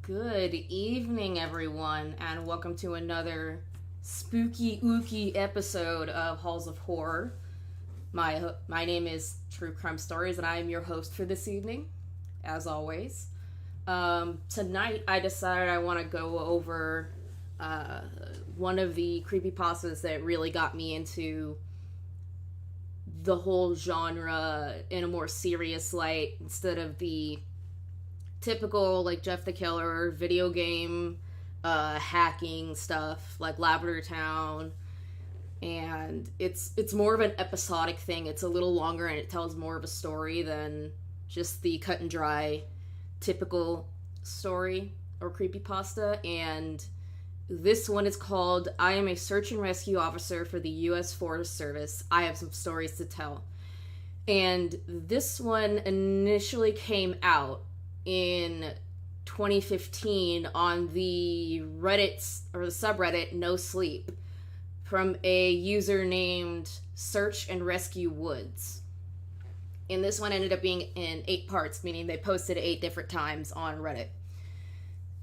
Good evening, everyone, and welcome to another spooky, ooky episode of Halls of Horror. My name is True Crime Stories, and I am your host for this evening, as always. Tonight, I decided I want to go over one of the creepypastas that really got me into the whole genre in a more serious light instead of the typical, like, Jeff the Killer video game hacking stuff like Lavender Town. And it's more of an episodic thing. It's a little longer and it tells more of a story than just the cut and dry typical story or creepypasta. And this one is called I Am a Search and Rescue Officer for the U.S. Forest Service. I have some stories to tell. And this one initially came out in 2015 on the Reddit, or the subreddit, No Sleep, from a user named Search and Rescue Woods. And this one ended up being in 8 parts, meaning they posted 8 different times on Reddit.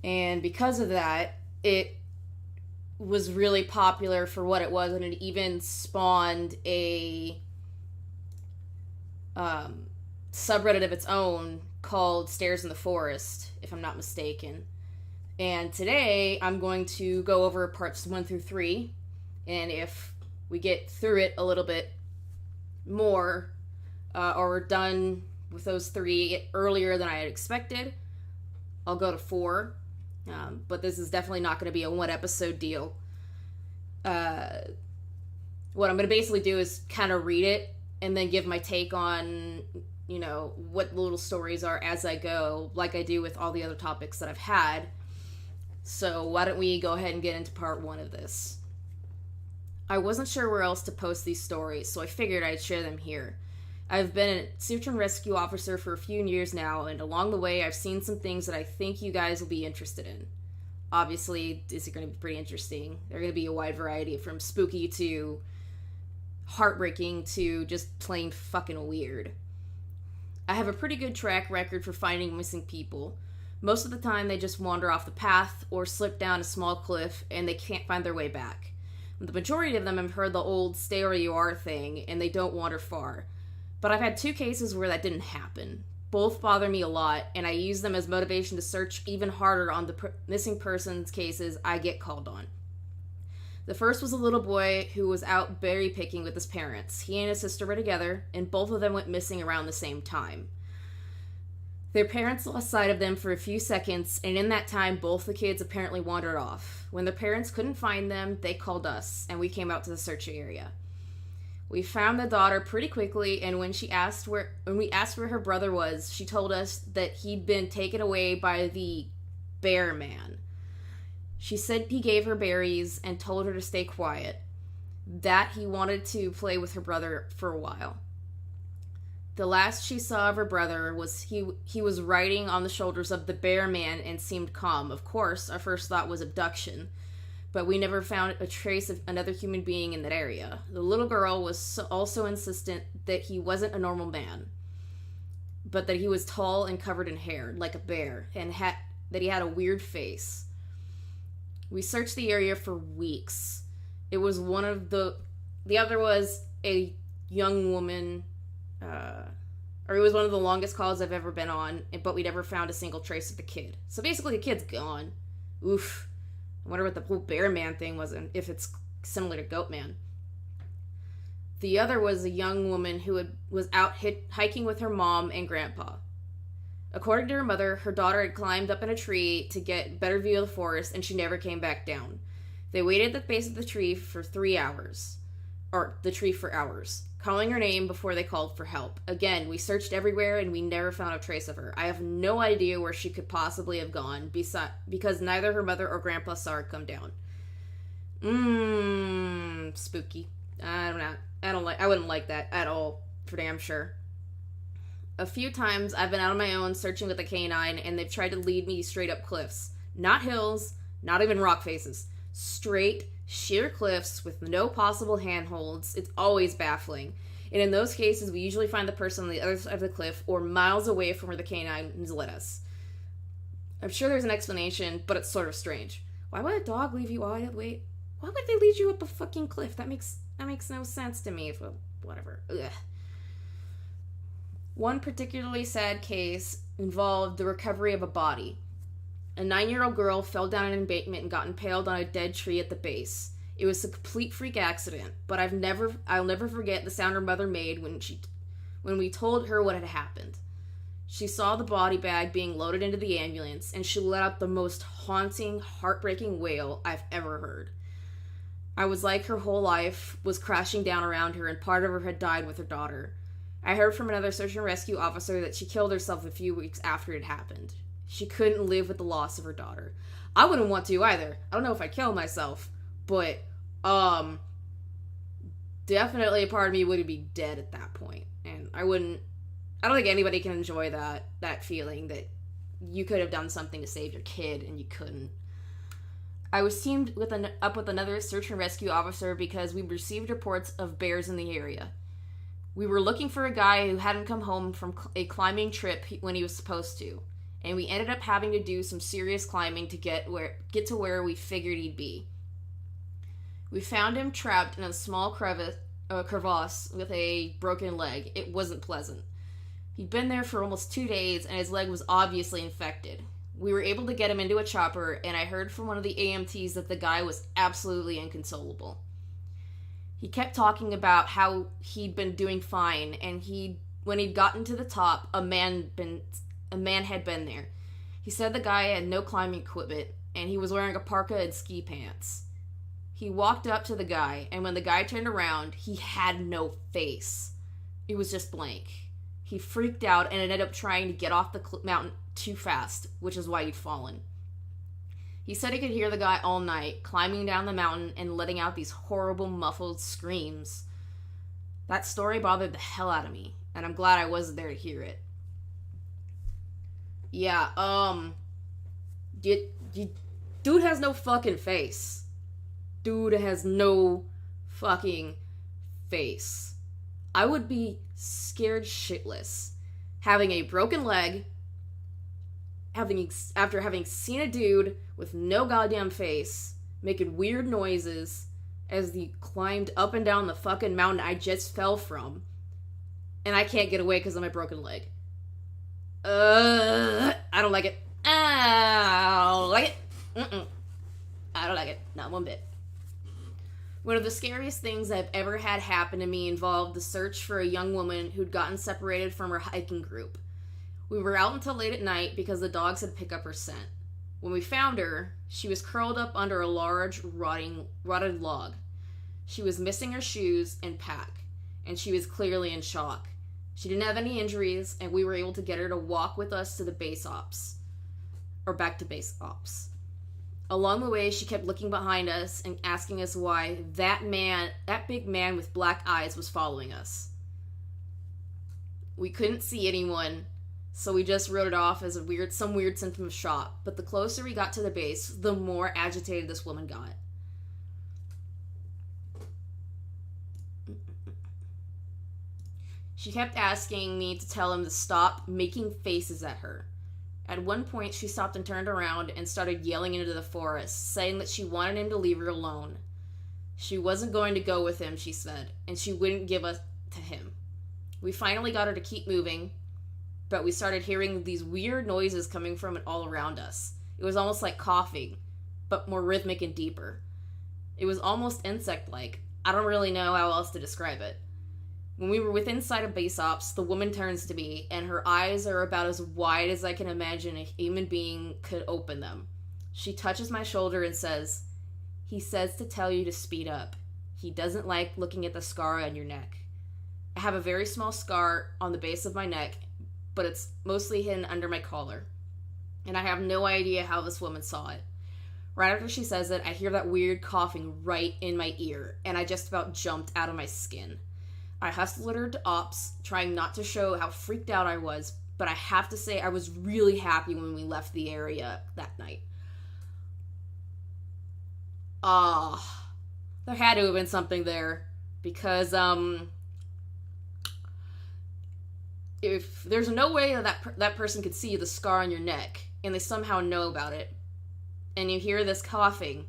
And because of that, it was really popular for what it was, and it even spawned a subreddit of its own called Stairs in the Forest, if I'm not mistaken. And today I'm going to go over parts 1 through 3, and if we get through it a little bit more, or we're done with those 3 earlier than I had expected, I'll go to 4. But this is definitely not going to be a 1 episode deal. What I'm going to basically do is kind of read it and then give my take on, what the little stories are as I go, like I do with all the other topics that I've had. So why don't we go ahead and get into part 1 of this. I wasn't sure where else to post these stories, so I figured I'd share them here. I've been a search and rescue officer for a few years now, and along the way I've seen some things that I think you guys will be interested in. Obviously, this is going to be pretty interesting. They're going to be a wide variety, from spooky to heartbreaking to just plain fucking weird. I have a pretty good track record for finding missing people. Most of the time they just wander off the path or slip down a small cliff and they can't find their way back. The majority of them have heard the old stay where you are thing and they don't wander far. But I've had 2 cases where that didn't happen. Both bother me a lot, and I use them as motivation to search even harder on the missing persons cases I get called on. The first was a little boy who was out berry picking with his parents. He and his sister were together, and both of them went missing around the same time. Their parents lost sight of them for a few seconds, and in that time, both the kids apparently wandered off. When their parents couldn't find them, they called us, and we came out to the search area. We found the daughter pretty quickly, and when we asked where her brother was, she told us that he'd been taken away by the bear man. She said he gave her berries and told her to stay quiet, that he wanted to play with her brother for a while. The last she saw of her brother was he was riding on the shoulders of the bear man and seemed calm. Of course, our first thought was abduction, but we never found a trace of another human being in that area. The little girl was also insistent that he wasn't a normal man, but that he was tall and covered in hair, like a bear, and that he had a weird face. We searched the area for weeks. It was the other was a young woman, or it was one of the longest calls I've ever been on, but we never found a single trace of the kid. So basically the kid's gone. Oof. I wonder what the whole bear man thing was, and if it's similar to Goat Man. The other was a young woman who was out hiking with her mom and grandpa. According to her mother, her daughter had climbed up in a tree to get a better view of the forest, and she never came back down. They waited at the base of the tree for 3 hours. Or the tree for hours, calling her name before they called for help. Again, we searched everywhere and we never found a trace of her. I have no idea where she could possibly have gone, because neither her mother or grandpa saw her come down. Spooky. I wouldn't like that at all, for damn sure. A few times I've been out on my own searching with a canine, and they've tried to lead me straight up cliffs. Not hills, not even rock faces. Straight, sheer cliffs with no possible handholds. It's always baffling. And in those cases, we usually find the person on the other side of the cliff or miles away from where the canines led us. I'm sure there's an explanation, but it's sort of strange. Why would a dog leave you all wait? Why would they lead you up a fucking cliff? That makes no sense to me. Whatever. Ugh. One particularly sad case involved the recovery of a body. A 9-year-old girl fell down an embankment and got impaled on a dead tree at the base. It was a complete freak accident, but I'll never forget the sound her mother made when we told her what had happened. She saw the body bag being loaded into the ambulance, and she let out the most haunting, heartbreaking wail I've ever heard. I was like her whole life was crashing down around her, and part of her had died with her daughter. I heard from another search and rescue officer that she killed herself a few weeks after it happened. She couldn't live with the loss of her daughter. I wouldn't want to either. I don't know if I'd kill myself, but, definitely a part of me would be dead at that point. And I don't think anybody can enjoy that feeling that you could have done something to save your kid and you couldn't. I was teamed up with another search and rescue officer because we received reports of bears in the area. We were looking for a guy who hadn't come home from a climbing trip when he was supposed to, and we ended up having to do some serious climbing to get to where we figured he'd be. We found him trapped in a small crevasse with a broken leg. It wasn't pleasant. He'd been there for almost 2 days, and his leg was obviously infected. We were able to get him into a chopper, and I heard from one of the AMTs that the guy was absolutely inconsolable. He kept talking about how he'd been doing fine, and when he'd gotten to the top, a man had been there. He said the guy had no climbing equipment, and he was wearing a parka and ski pants. He walked up to the guy, and when the guy turned around, he had no face. It was just blank. He freaked out and ended up trying to get off the mountain too fast, which is why he'd fallen. He said he could hear the guy all night, climbing down the mountain and letting out these horrible muffled screams. That story bothered the hell out of me, and I'm glad I wasn't there to hear it. Yeah, dude has no fucking face. Dude has no fucking face. I would be scared shitless. Having a broken leg, after having seen a dude with no goddamn face, making weird noises as he climbed up and down the fucking mountain I just fell from, and I can't get away because of my broken leg. I don't like it. I don't like it. I don't like it. Not one bit. One of the scariest things I've ever had happen to me involved the search for a young woman who'd gotten separated from her hiking group. We were out until late at night because the dogs had picked up her scent. When we found her, she was curled up under a large, rotted log. She was missing her shoes and pack, and she was clearly in shock. She didn't have any injuries, and we were able to get her to walk with us to the base ops. Or back to base ops. Along the way, she kept looking behind us and asking us why that big man with black eyes was following us. We couldn't see anyone, so we just wrote it off as some weird symptom of shock. But the closer we got to the base, the more agitated this woman got. She kept asking me to tell him to stop making faces at her. At one point, she stopped and turned around and started yelling into the forest, saying that she wanted him to leave her alone. She wasn't going to go with him, she said, and she wouldn't give us to him. We finally got her to keep moving, but we started hearing these weird noises coming from it all around us. It was almost like coughing, but more rhythmic and deeper. It was almost insect-like. I don't really know how else to describe it. When we were within sight of base ops, the woman turns to me, and her eyes are about as wide as I can imagine a human being could open them. She touches my shoulder and says, "He says to tell you to speed up. He doesn't like looking at the scar on your neck." I have a very small scar on the base of my neck, but it's mostly hidden under my collar. And I have no idea how this woman saw it. Right after she says it, I hear that weird coughing right in my ear, and I just about jumped out of my skin. I hustled her to ops, trying not to show how freaked out I was, but I have to say I was really happy when we left the area that night. There had to have been something there, because, if there's no way that person could see the scar on your neck, and they somehow know about it, and you hear this coughing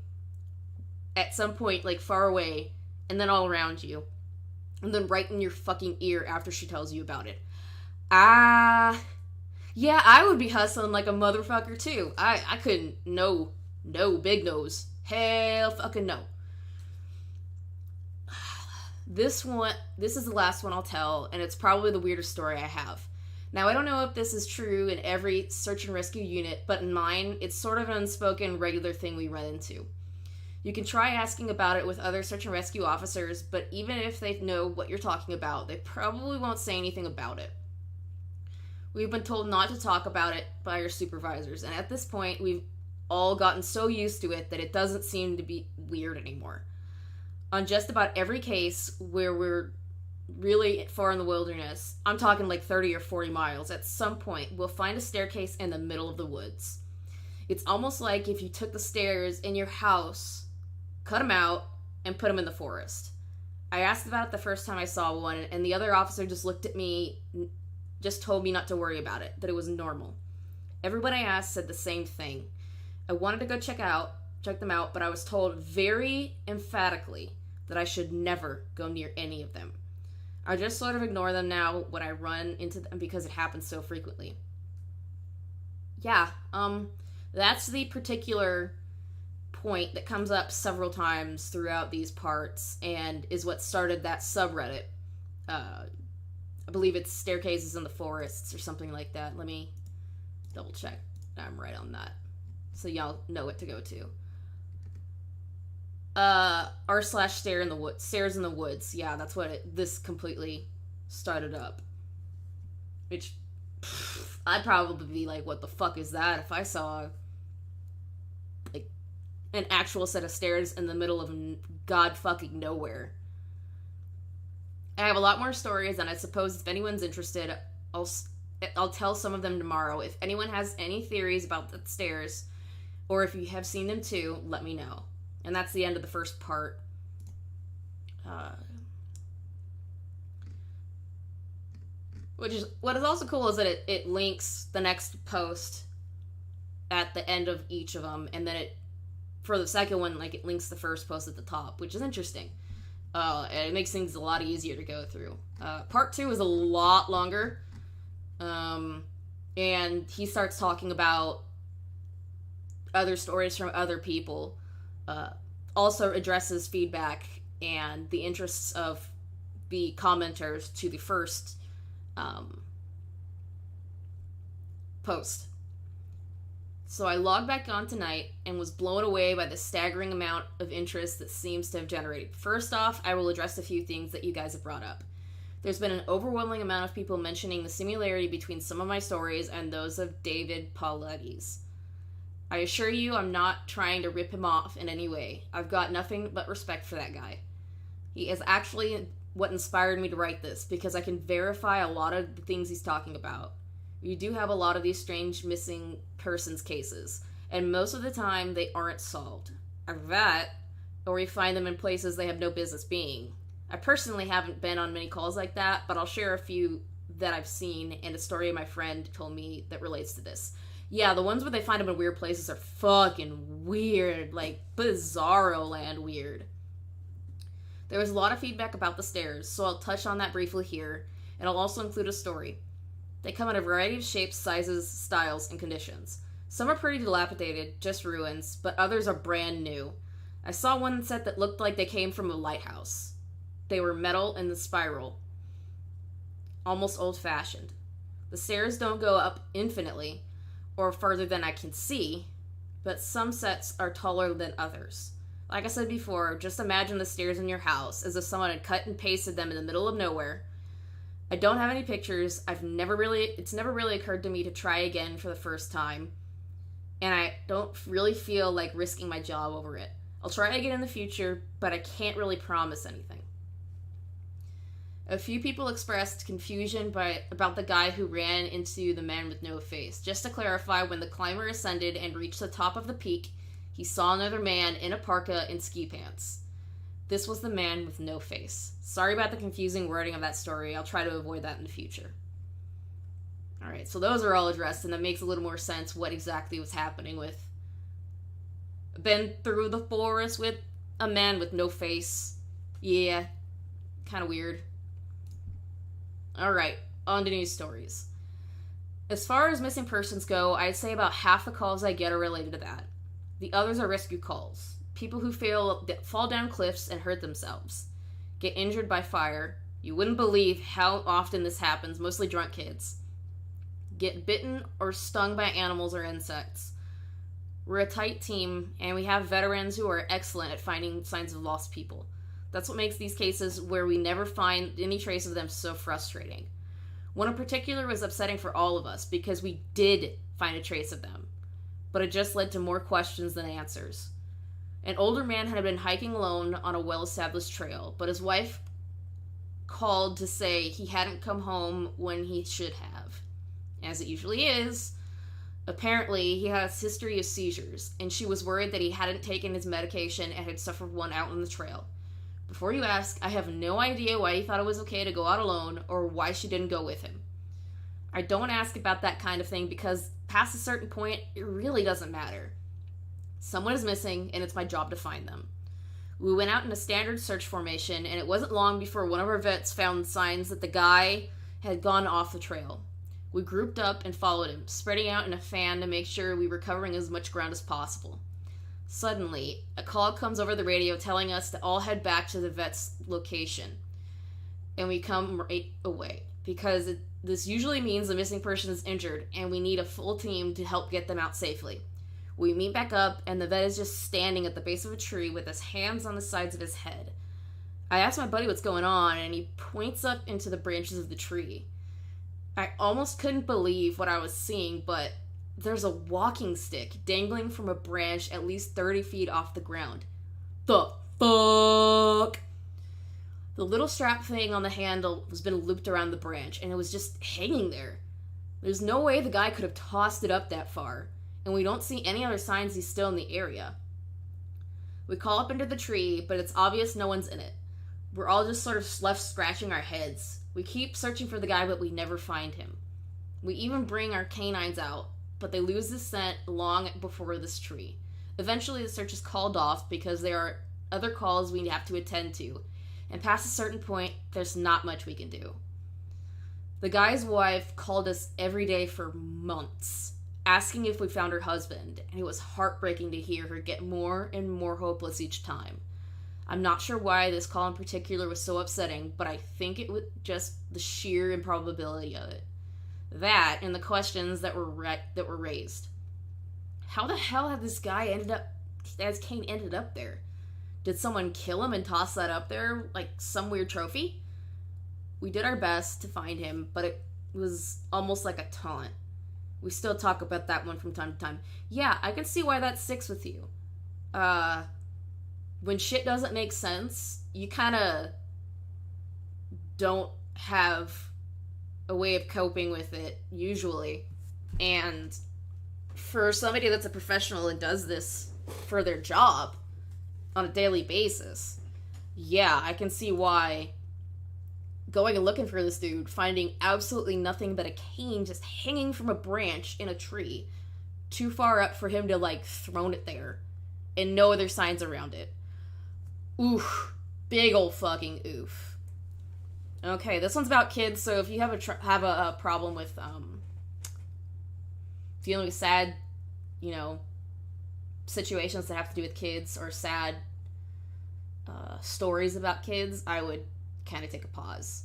at some point, like, far away, and then all around you, and then right in your fucking ear after she tells you about it. Yeah, I would be hustling like a motherfucker, too. I couldn't, no, big nose. Hell fucking no. This is the last one I'll tell, and it's probably the weirdest story I have. Now, I don't know if this is true in every search and rescue unit, but in mine, it's sort of an unspoken, regular thing we run into. You can try asking about it with other search and rescue officers, but even if they know what you're talking about, they probably won't say anything about it. We've been told not to talk about it by our supervisors, and at this point, we've all gotten so used to it that it doesn't seem to be weird anymore. On just about every case where we're really far in the wilderness, I'm talking like 30 or 40 miles, at some point we'll find a staircase in the middle of the woods. It's almost like if you took the stairs in your house, cut them out, and put them in the forest. I asked about it the first time I saw one, and the other officer just looked at me, just told me not to worry about it, that it was normal. Everyone I asked said the same thing. I wanted to go check them out, but I was told very emphatically that I should never go near any of them. I just sort of ignore them now when I run into them because it happens so frequently. Yeah, that's the particular point that comes up several times throughout these parts and is what started that subreddit. I believe it's Staircases in the Forests or something like that. Let me double check I'm right on that, so y'all know what to go to. Stairs in the Woods. Yeah, that's what this completely started up. Which, I'd probably be like, what the fuck is that? If I saw, like, an actual set of stairs in the middle of god fucking nowhere. I have a lot more stories, and I suppose if anyone's interested, I'll tell some of them tomorrow. If anyone has any theories about the stairs, or if you have seen them too, let me know. And that's the end of the first part. What is also cool is that it links the next post at the end of each of them, and then for the second one, like, it links the first post at the top, which is interesting. And it makes things a lot easier to go through. Part 2 is a lot longer, and he starts talking about other stories from other people. Also addresses feedback and the interests of the commenters to the first post. So I logged back on tonight and was blown away by the staggering amount of interest that seems to have generated. First off, I will address a few things that you guys have brought up. There's been an overwhelming amount of people mentioning the similarity between some of my stories and those of David Pauletti's. I assure you I'm not trying to rip him off in any way. I've got nothing but respect for that guy. He is actually what inspired me to write this, because I can verify a lot of the things he's talking about. We do have a lot of these strange missing persons cases, and most of the time they aren't solved. Either that, or we find them in places they have no business being. I personally haven't been on many calls like that, but I'll share a few that I've seen and a story my friend told me that relates to this. Yeah, the ones where they find them in weird places are fucking weird, like bizarro land weird. There was a lot of feedback about the stairs, so I'll touch on that briefly here, and I'll also include a story. They come in a variety of shapes, sizes, styles, and conditions. Some are pretty dilapidated, just ruins, but others are brand new. I saw one set that looked like they came from a lighthouse. They were metal in the spiral, almost old-fashioned. The stairs don't go up infinitely, or further than I can see, but some sets are taller than others. Like I said before, just imagine the stairs in your house as if someone had cut and pasted them in the middle of nowhere. I don't have any pictures. It's never really occurred to me to try again for the first time, and I don't really feel like risking my job over it. I'll try again in the future, but I can't really promise anything. A few people expressed confusion about the guy who ran into the man with no face. Just to clarify, when the climber ascended and reached the top of the peak, he saw another man in a parka and ski pants. This was the man with no face. Sorry about the confusing wording of that story. I'll try to avoid that in the future. Alright, so those are all addressed, and that makes a little more sense what exactly was happening with... Been through the forest with a man with no face. Yeah, kind of weird. Alright, on to news stories. As far as missing persons go, I'd say about half the calls I get are related to that. The others are rescue calls. People who fall down cliffs and hurt themselves. Get injured by fire. You wouldn't believe how often this happens, mostly drunk kids. Get bitten or stung by animals or insects. We're a tight team, and we have veterans who are excellent at finding signs of lost people. That's what makes these cases where we never find any trace of them so frustrating. One in particular was upsetting for all of us, because we did find a trace of them. But it just led to more questions than answers. An older man had been hiking alone on a well-established trail, but his wife called to say he hadn't come home when he should have. As it usually is, apparently he has a history of seizures, and she was worried that he hadn't taken his medication and had suffered one out on the trail. Before you ask, I have no idea why he thought it was okay to go out alone, or why she didn't go with him. I don't ask about that kind of thing because past a certain point, it really doesn't matter. Someone is missing, and it's my job to find them. We went out in a standard search formation, and it wasn't long before one of our vets found signs that the guy had gone off the trail. We grouped up and followed him, spreading out in a fan to make sure we were covering as much ground as possible. Suddenly, a call comes over the radio telling us to all head back to the vet's location. And we come right away, because this usually means the missing person is injured, and we need a full team to help get them out safely. We meet back up, and the vet is just standing at the base of a tree with his hands on the sides of his head. I ask my buddy what's going on, and he points up into the branches of the tree. I almost couldn't believe what I was seeing, but there's a walking stick dangling from a branch at least 30 feet off the ground. The fuck? The little strap thing on the handle was been looped around the branch, and it was just hanging there. There's no way the guy could have tossed it up that far, and we don't see any other signs he's still in the area. We call up into the tree, but it's obvious no one's in it. We're all just sort of left scratching our heads. We keep searching for the guy, but we never find him. We even bring our canines out, but they lose the scent long before this tree. Eventually, the search is called off because there are other calls we have to attend to, and past a certain point, there's not much we can do. The guy's wife called us every day for months, asking if we found her husband, and it was heartbreaking to hear her get more and more hopeless each time. I'm not sure why this call in particular was so upsetting, but I think it was just the sheer improbability of it. That and the questions that were raised. How the hell had this guy Kane ended up there? Did someone kill him and toss that up there like some weird trophy? We did our best to find him, but it was almost like a taunt. We still talk about that one from time to time. Yeah, I can see why that sticks with you. When shit doesn't make sense, you kind of don't have a way of coping with it, usually. And for somebody that's a professional and does this for their job on a daily basis, yeah, I can see why going and looking for this dude, finding absolutely nothing but a cane just hanging from a branch in a tree, too far up for him to, thrown it there, and no other signs around it. Oof. Big ol' fucking oof. Okay, this one's about kids, so if you have a problem with, dealing with sad, situations that have to do with kids, or sad, stories about kids, I would kind of take a pause.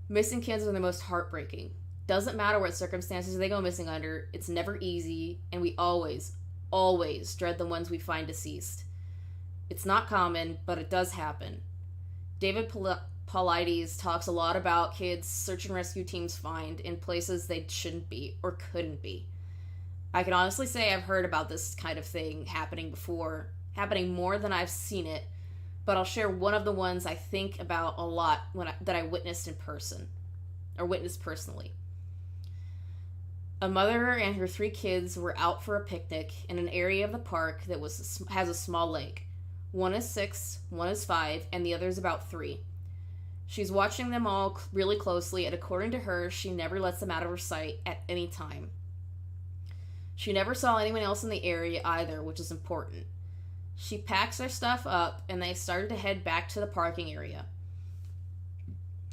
Missing kids are the most heartbreaking. Doesn't matter what circumstances they go missing under, it's never easy, and we always, always dread the ones we find deceased. It's not common, but it does happen. David Paulides talks a lot about kids search and rescue teams find in places they shouldn't be or couldn't be. I can honestly say I've heard about this kind of thing happening before, happening more than I've seen it, but I'll share one of the ones I think about a lot that I witnessed in person, or witnessed personally. A mother and her 3 kids were out for a picnic in an area of the park that has a small lake. One is 6, one is 5, and the other is about 3. She's watching them all really closely, and according to her, she never lets them out of her sight at any time. She never saw anyone else in the area either, which is important. She packs their stuff up, and they started to head back to the parking area.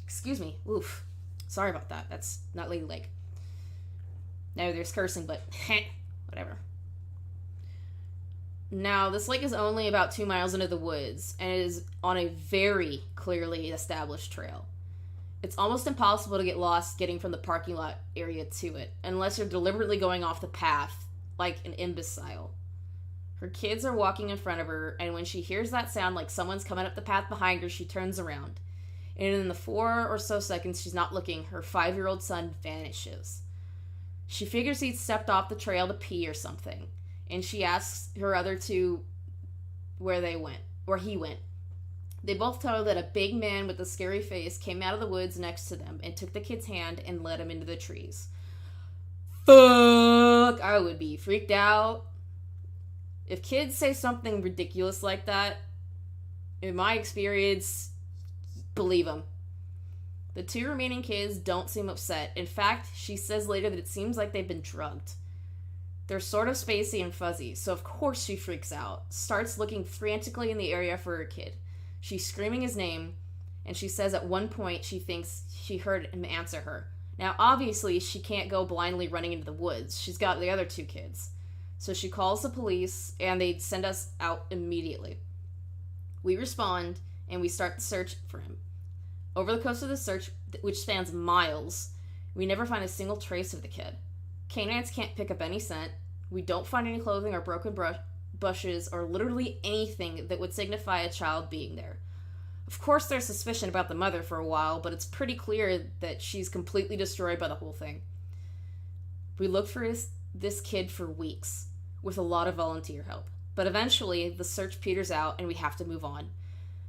Excuse me. Oof. Sorry about that. That's not ladylike. No, there's cursing, but whatever. Now, this lake is only about 2 miles into the woods, and it is on a very clearly established trail. It's almost impossible to get lost getting from the parking lot area to it, unless you're deliberately going off the path, like an imbecile. Her kids are walking in front of her, and when she hears that sound like someone's coming up the path behind her, she turns around. And in the 4 or so seconds she's not looking, her 5-year-old son vanishes. She figures he'd stepped off the trail to pee or something, and she asks her other two where he went. They both tell her that a big man with a scary face came out of the woods next to them and took the kid's hand and led him into the trees. Fuck! I would be freaked out. If kids say something ridiculous like that, in my experience, believe them. The 2 remaining kids don't seem upset. In fact, she says later that it seems like they've been drugged. They're sort of spacey and fuzzy, so of course she freaks out, starts looking frantically in the area for her kid. She's screaming his name, and she says at one point she thinks she heard him answer her. Now, obviously, she can't go blindly running into the woods. She's got the other 2 kids. So she calls the police, and they send us out immediately. We respond, and we start the search for him. Over the course of the search, which spans miles, we never find a single trace of the kid. Canines can't pick up any scent. We don't find any clothing or broken bushes or literally anything that would signify a child being there. Of course, there's suspicion about the mother for a while, but it's pretty clear that she's completely destroyed by the whole thing. We looked for this kid for weeks, with a lot of volunteer help. But eventually, the search peters out and we have to move on.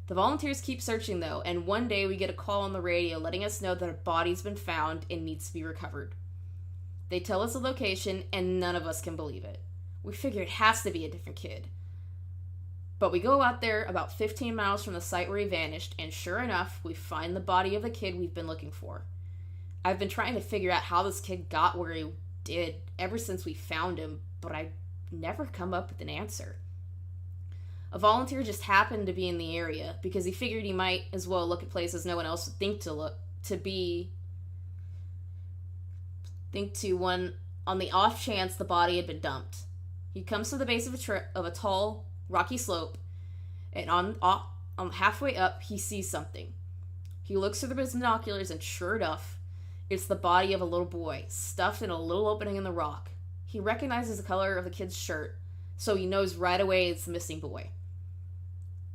The volunteers keep searching though, and one day we get a call on the radio letting us know that a body's been found and needs to be recovered. They tell us the location, and none of us can believe it. We figure it has to be a different kid. But we go out there about 15 miles from the site where he vanished, and sure enough, we find the body of the kid we've been looking for. I've been trying to figure out how this kid got where he did ever since we found him, but I never come up with an answer. A volunteer just happened to be in the area because he figured he might as well look at places no one else would think to one on the off chance the body had been dumped. He comes to the base of a tall, rocky slope, and on halfway up, he sees something. He looks through his binoculars, and sure enough, it's the body of a little boy, stuffed in a little opening in the rock. He recognizes the color of the kid's shirt, so he knows right away it's the missing boy.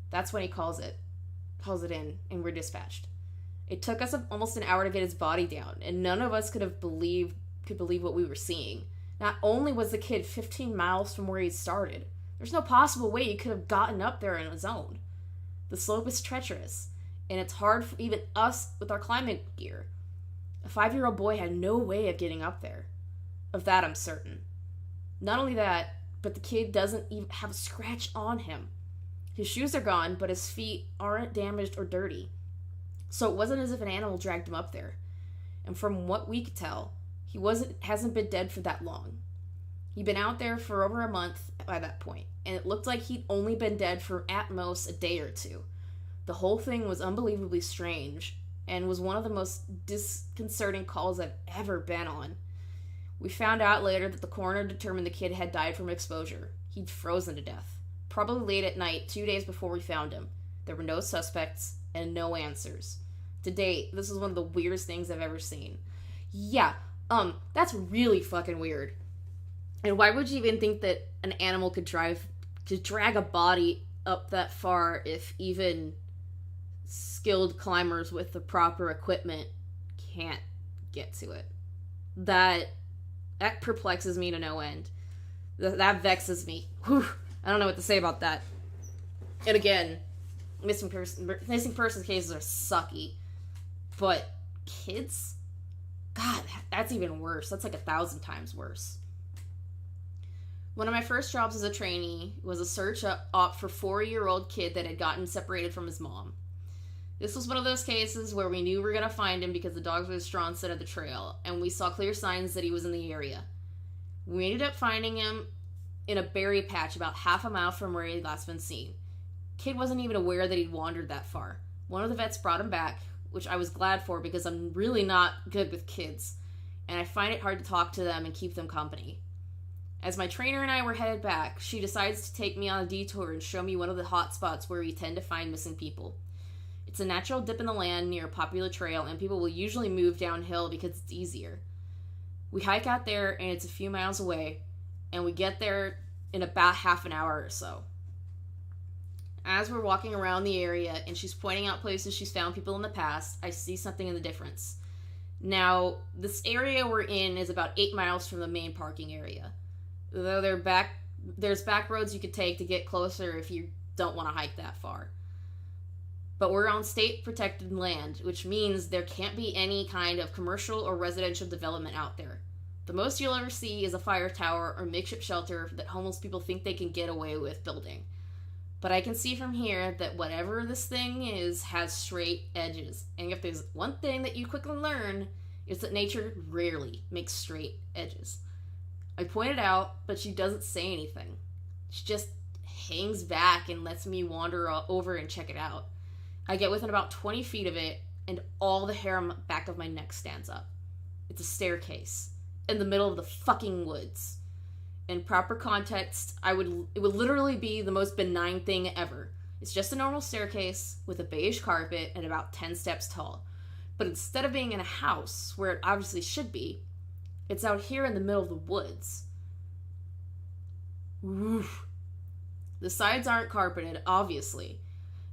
That's when he calls it in, and we're dispatched. It took us almost an hour to get his body down, and none of us could believe what we were seeing. Not only was the kid 15 miles from where he started, there's no possible way he could have gotten up there on his own. The slope is treacherous, and it's hard for even us with our climbing gear. A 5-year-old boy had no way of getting up there. Of that, I'm certain. Not only that, but the kid doesn't even have a scratch on him. His shoes are gone, but his feet aren't damaged or dirty. So it wasn't as if an animal dragged him up there. And from what we could tell, he hasn't been dead for that long. He'd been out there for over a month by that point, and it looked like he'd only been dead for at most a day or 2. The whole thing was unbelievably strange, and was one of the most disconcerting calls I've ever been on. We found out later that the coroner determined the kid had died from exposure. He'd frozen to death. Probably late at night, 2 days before we found him. There were no suspects, and no answers. To date, this is one of the weirdest things I've ever seen. Yeah, that's really fucking weird. And why would you even think that an animal could drag a body up that far if even skilled climbers with the proper equipment can't get to it? That perplexes me to no end. That vexes me. Whew. I don't know what to say about that. And again, missing person cases are sucky. But kids? God, that's even worse. That's like 1,000 times worse. One of my first jobs as a trainee was a search op for a 4-year-old kid that had gotten separated from his mom. This was one of those cases where we knew we were going to find him because the dogs were the strong side of the trail, and we saw clear signs that he was in the area. We ended up finding him in a berry patch about half a mile from where he'd last been seen. Kid wasn't even aware that he'd wandered that far. One of the vets brought him back, which I was glad for because I'm really not good with kids, and I find it hard to talk to them and keep them company. As my trainer and I were headed back, she decides to take me on a detour and show me one of the hot spots where we tend to find missing people. It's a natural dip in the land near a popular trail, and people will usually move downhill because it's easier. We hike out there, and it's a few miles away, and we get there in about half an hour or so. As we're walking around the area, and she's pointing out places she's found people in the past, I see something in the difference. Now, this area we're in is about 8 miles from the main parking area. Though there's back roads you could take to get closer if you don't want to hike that far. But we're on state-protected land, which means there can't be any kind of commercial or residential development out there. The most you'll ever see is a fire tower or makeshift shelter that homeless people think they can get away with building. But I can see from here that whatever this thing is has straight edges. And if there's one thing that you quickly learn, it's that nature rarely makes straight edges. I point it out, but she doesn't say anything. She just hangs back and lets me wander over and check it out. I get within about 20 feet of it, and all the hair on the back of my neck stands up. It's a staircase in the middle of the fucking woods. In proper context, it would literally be the most benign thing ever. It's just a normal staircase with a beige carpet and about 10 steps tall. But instead of being in a house, where it obviously should be, it's out here in the middle of the woods. Oof. The sides aren't carpeted, obviously,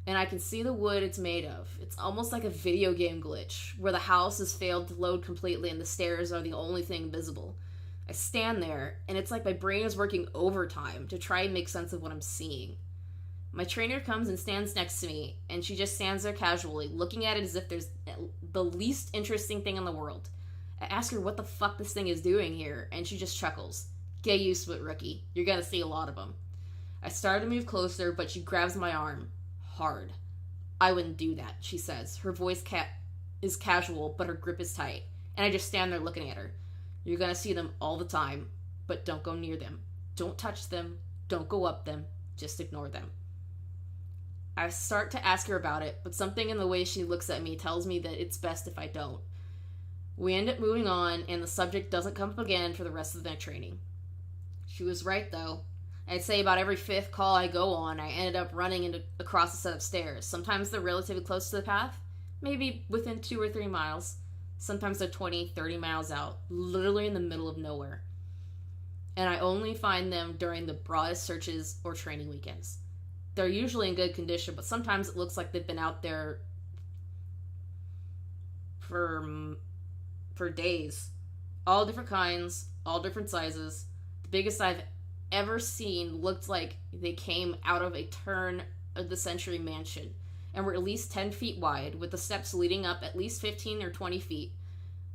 and I can see the wood it's made of. It's almost like a video game glitch, where the house has failed to load completely and the stairs are the only thing visible. I stand there, and it's like my brain is working overtime to try and make sense of what I'm seeing. My trainer comes and stands next to me, and she just stands there casually, looking at it as if there's the least interesting thing in the world. I ask her what the fuck this thing is doing here, and she just chuckles. Get used to it, rookie. You're gonna see a lot of them. I start to move closer, but she grabs my arm. Hard. I wouldn't do that, she says. Her voice is casual, but her grip is tight. And I just stand there looking at her. You're gonna see them all the time, but don't go near them. Don't touch them. Don't go up them. Just ignore them. I start to ask her about it, but something in the way she looks at me tells me that it's best if I don't. We end up moving on, and the subject doesn't come up again for the rest of the training. She was right, though. I'd say about every 5th call I go on, I ended up running across a set of stairs. Sometimes they're relatively close to the path, maybe within 2 or 3 miles. Sometimes they're 20, 30 miles out, literally in the middle of nowhere. And I only find them during the broadest searches or training weekends. They're usually in good condition, but sometimes it looks like they've been out there for days. All different kinds, all different sizes. The biggest I've ever seen looked like they came out of a turn of the century mansion and were at least 10 feet wide, with the steps leading up at least 15 or 20 feet.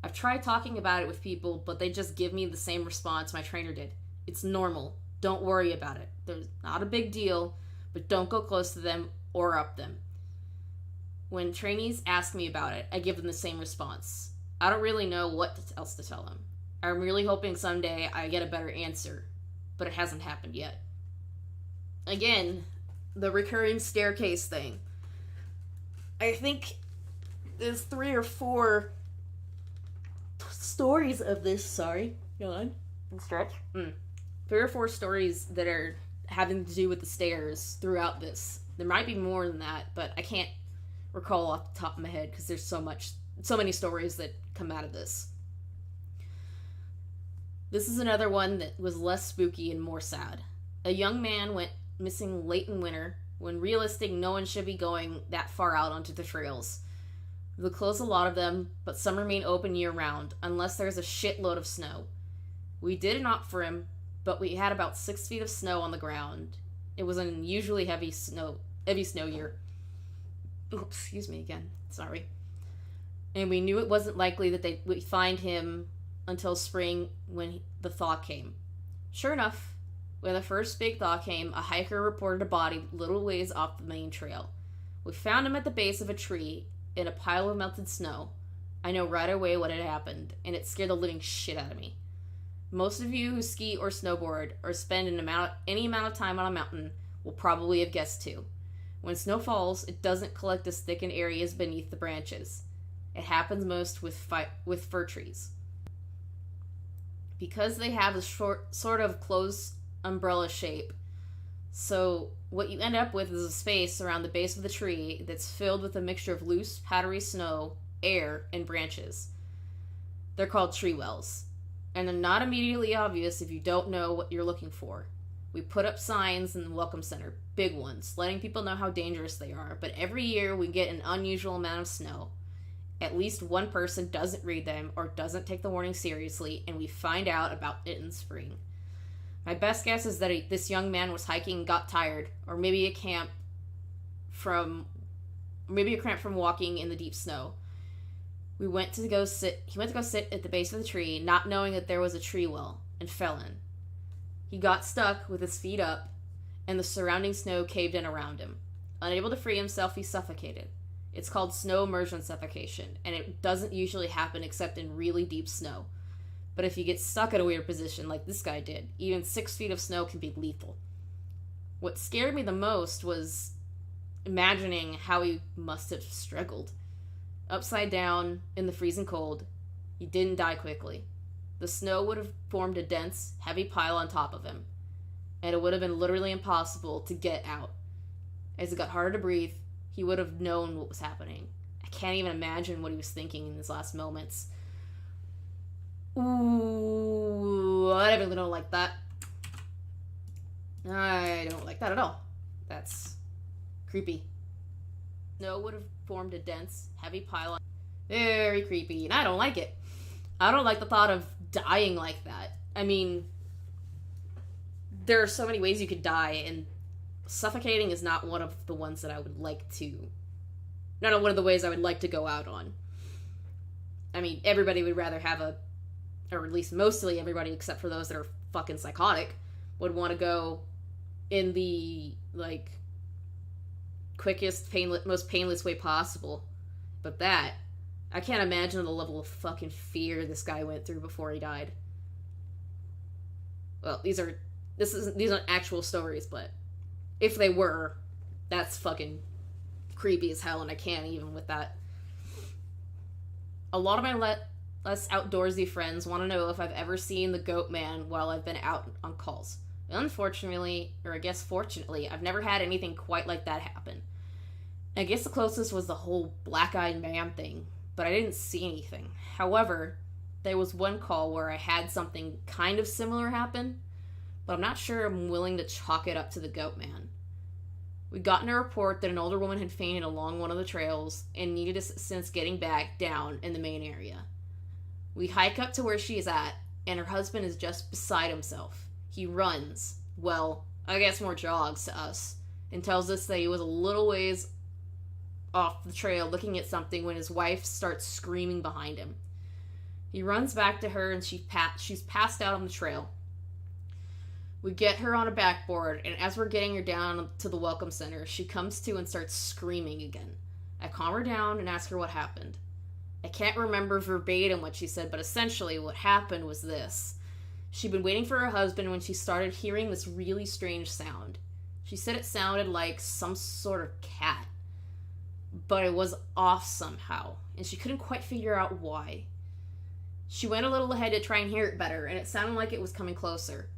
I've tried talking about it with people, but they just give me the same response my trainer did. It's normal. Don't worry about it. There's not a big deal, but don't go close to them or up them. When trainees ask me about it, I give them the same response. I don't really know what else to tell them. I'm really hoping someday I get a better answer, but it hasn't happened yet. Again, the recurring staircase thing. I think there's 3 or 4 stories of this. Sorry. Go on. And stretch. 3 or 4 stories that are having to do with the stairs throughout this. There might be more than that, but I can't recall off the top of my head because there's so many stories that come out of this. This is another one that was less spooky and more sad. A young man went missing late in winter, when realistic no one should be going that far out onto the trails. They'll close a lot of them, but some remain open year-round, unless there's a shitload of snow. We did opt for him, but we had about 6 feet of snow on the ground. It was an unusually heavy snow year. Oops, excuse me again. Sorry. And we knew it wasn't likely that they would find him until spring when the thaw came. Sure enough, when the first big thaw came, a hiker reported a body little ways off the main trail. We found him at the base of a tree in a pile of melted snow. I know right away what had happened, and it scared the living shit out of me. Most of you who ski or snowboard or spend any amount of time on a mountain will probably have guessed too. When snow falls, it doesn't collect as thick in areas beneath the branches. It happens most with fir trees. Because they have a sort of closed umbrella shape, so what you end up with is a space around the base of the tree that's filled with a mixture of loose, powdery snow, air, and branches. They're called tree wells, and they're not immediately obvious if you don't know what you're looking for. We put up signs in the Welcome Center, big ones, letting people know how dangerous they are, but every year we get an unusual amount of snow. At least one person doesn't read them or doesn't take the warning seriously, and we find out about it in spring. My best guess is that this young man was hiking and got tired, or maybe a cramp from walking in the deep snow. He went to go sit at the base of the tree, not knowing that there was a tree well, and fell in. He got stuck with his feet up, and the surrounding snow caved in around him. Unable to free himself, he suffocated. It's called snow immersion suffocation, and it doesn't usually happen except in really deep snow. But if you get stuck in a weird position like this guy did, even 6 feet of snow can be lethal. What scared me the most was imagining how he must have struggled. Upside down, in the freezing cold, he didn't die quickly. The snow would have formed a dense, heavy pile on top of him, and it would have been literally impossible to get out. As it got harder to breathe, he would have known what was happening. I can't even imagine what he was thinking in his last moments. Ooh, I definitely don't like that. I don't like that at all. That's creepy. Snow would have formed a dense, heavy pile on. Very creepy, and I don't like it. I don't like the thought of dying like that. I mean, there are so many ways you could die, and suffocating is not one of the ones that I would like to... Not one of the ways I would like to go out on. I mean, everybody would rather have or at least mostly everybody except for those that are fucking psychotic, would want to go in the, like, quickest, most painless way possible. But that, I can't imagine the level of fucking fear this guy went through before he died. Well, these aren't actual stories, but if they were, that's fucking creepy as hell, and I can't even with that. A lot of my less outdoorsy friends want to know if I've ever seen the Goat Man while I've been out on calls. Unfortunately, or I guess fortunately, I've never had anything quite like that happen. I guess the closest was the whole black-eyed man thing, but I didn't see anything. However, there was one call where I had something kind of similar happen, but I'm not sure I'm willing to chalk it up to the Goat Man. We'd gotten a report that an older woman had fainted along one of the trails and needed assistance getting back down in the main area. We hike up to where she is at, and her husband is just beside himself. He runs, well, I guess more jogs to us, and tells us that he was a little ways off the trail looking at something when his wife starts screaming behind him. He runs back to her, and she's passed out on the trail. We get her on a backboard, and as we're getting her down to the Welcome Center, she comes to and starts screaming again. I calm her down and ask her what happened. I can't remember verbatim what she said, but essentially what happened was this. She'd been waiting for her husband when she started hearing this really strange sound. She said it sounded like some sort of cat, but it was off somehow, and she couldn't quite figure out why. She went a little ahead to try and hear it better, and it sounded like it was coming closer.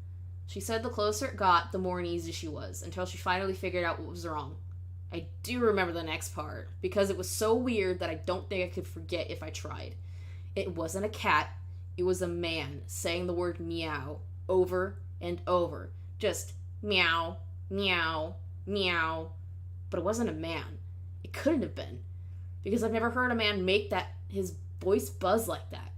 She said the closer it got, the more uneasy she was, until she finally figured out what was wrong. I do remember the next part, because it was so weird that I don't think I could forget if I tried. It wasn't a cat, it was a man saying the word meow over and over. Just meow, meow, meow. But it wasn't a man. It couldn't have been, because I've never heard a man make his voice buzz like that.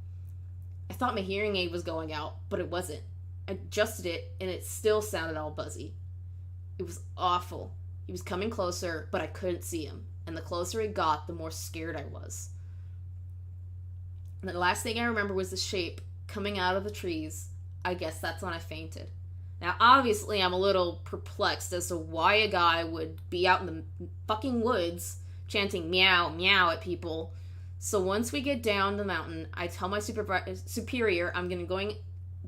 I thought my hearing aid was going out, but it wasn't. I adjusted it, and it still sounded all buzzy. It was awful. He was coming closer, but I couldn't see him, and the closer he got, the more scared I was. And the last thing I remember was the shape coming out of the trees. I guess that's when I fainted. Now, obviously, I'm a little perplexed as to why a guy would be out in the fucking woods chanting meow, meow at people. So once we get down the mountain, I tell my superior I'm going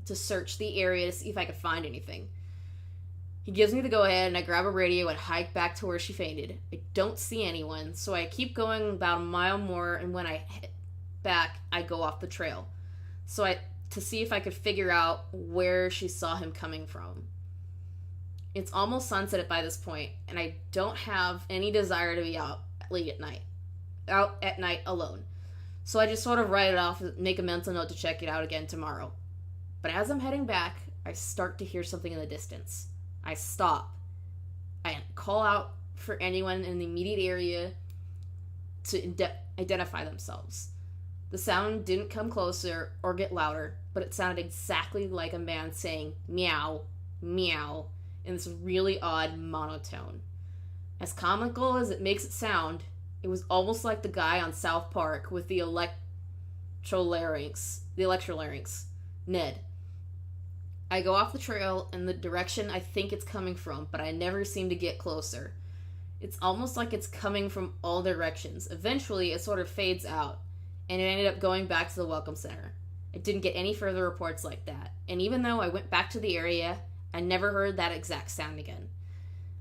to search the area to see if I can find anything. He gives me the go-ahead, and I grab a radio and hike back to where she fainted. I don't see anyone, so I keep going about a mile more, and when I hit back, I go off the trail. To see if I could figure out where she saw him coming from. It's almost sunset by this point, and I don't have any desire to be out at night alone. So I just sort of write it off and make a mental note to check it out again tomorrow. But as I'm heading back, I start to hear something in the distance. I stop. I call out for anyone in the immediate area to identify themselves. The sound didn't come closer or get louder, but it sounded exactly like a man saying meow, meow, in this really odd monotone. As comical as it makes it sound, it was almost like the guy on South Park with the electrolarynx, Ned. I go off the trail in the direction I think it's coming from, but I never seem to get closer. It's almost like it's coming from all directions. Eventually, it sort of fades out, and it ended up going back to the Welcome Center. I didn't get any further reports like that, and even though I went back to the area, I never heard that exact sound again.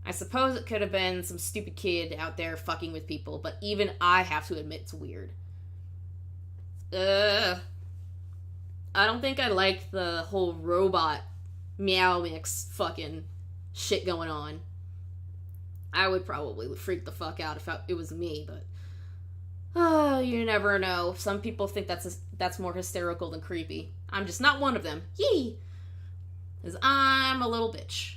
I suppose it could have been some stupid kid out there fucking with people, but even I have to admit it's weird. I don't think I like the whole robot meow mix fucking shit going on. I would probably freak the fuck out if it was me, but you never know. Some people think that's more hysterical than creepy. I'm just not one of them. Yee! Because I'm a little bitch.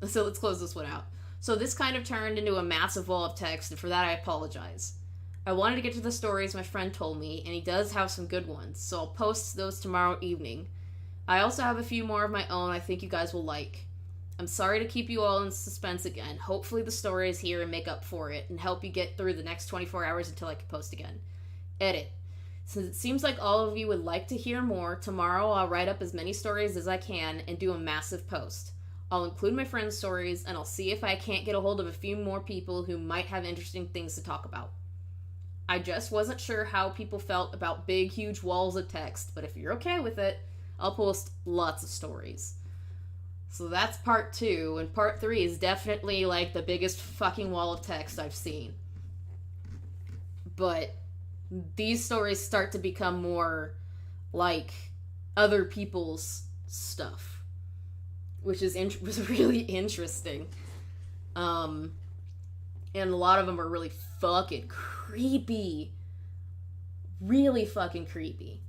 So let's close this one out. So this kind of turned into a massive wall of text, and for that I apologize. I wanted to get to the stories my friend told me, and he does have some good ones, so I'll post those tomorrow evening. I also have a few more of my own I think you guys will like. I'm sorry to keep you all in suspense again. Hopefully the stories here and make up for it, and help you get through the next 24 hours until I can post again. Edit. Since it seems like all of you would like to hear more, tomorrow I'll write up as many stories as I can and do a massive post. I'll include my friends' stories, and I'll see if I can't get a hold of a few more people who might have interesting things to talk about. I just wasn't sure how people felt about big, huge walls of text, but if you're okay with it, I'll post lots of stories. So that's part 2, and part 3 is definitely like the biggest fucking wall of text I've seen. But these stories start to become more like other people's stuff, which was really interesting. And a lot of them are really fucking creepy. Really fucking creepy.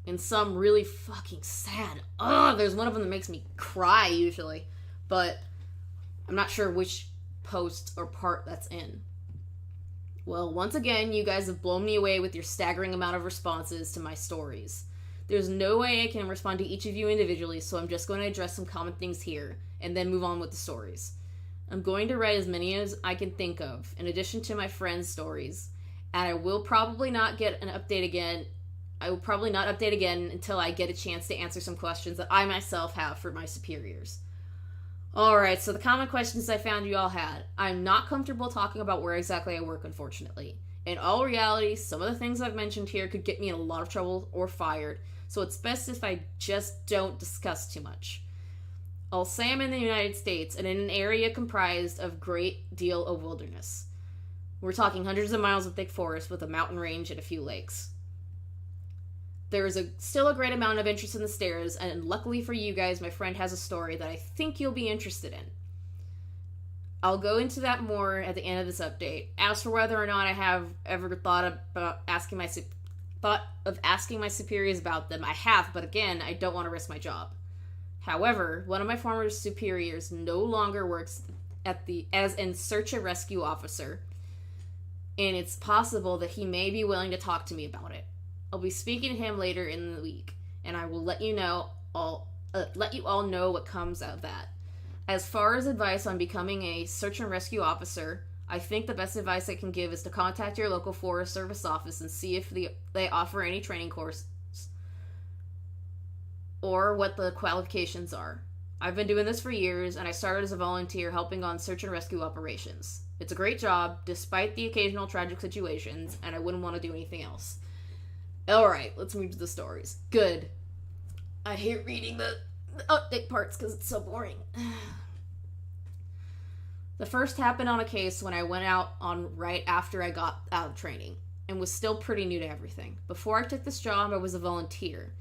And some really fucking sad. There's one of them that makes me cry usually. But I'm not sure which post or part that's in. Well, once again, you guys have blown me away with your staggering amount of responses to my stories. There's no way I can respond to each of you individually, so I'm just going to address some common things here, and then move on with the stories. I'm going to write as many as I can think of, in addition to my friends' stories, and I will probably not update again until I get a chance to answer some questions that I myself have for my superiors. Alright, so the common questions I found you all had. I'm not comfortable talking about where exactly I work, unfortunately. In all reality, some of the things I've mentioned here could get me in a lot of trouble or fired, so it's best if I just don't discuss too much. I'll say I'm in the United States and in an area comprised of a great deal of wilderness. We're talking hundreds of miles of thick forest with a mountain range and a few lakes. There is still a great amount of interest in the stairs, and luckily for you guys, my friend has a story that I think you'll be interested in. I'll go into that more at the end of this update. As for whether or not I have ever thought of asking my superiors about them, I have, but again, I don't want to risk my job. However, one of my former superiors no longer works as a search and rescue officer, and it's possible that he may be willing to talk to me about it. I'll be speaking to him later in the week, and I will let you all know what comes of that. As far as advice on becoming a search and rescue officer, I think the best advice I can give is to contact your local Forest Service office and see if they offer any training courses or what the qualifications are. I've been doing this for years, and I started as a volunteer helping on search and rescue operations. It's a great job, despite the occasional tragic situations, and I wouldn't want to do anything else. Alright, let's move to the stories. Good. I hate reading the update parts because it's so boring. The first happened on a case when I went out on right after I got out of training, and was still pretty new to everything. Before I took this job, I was a volunteer.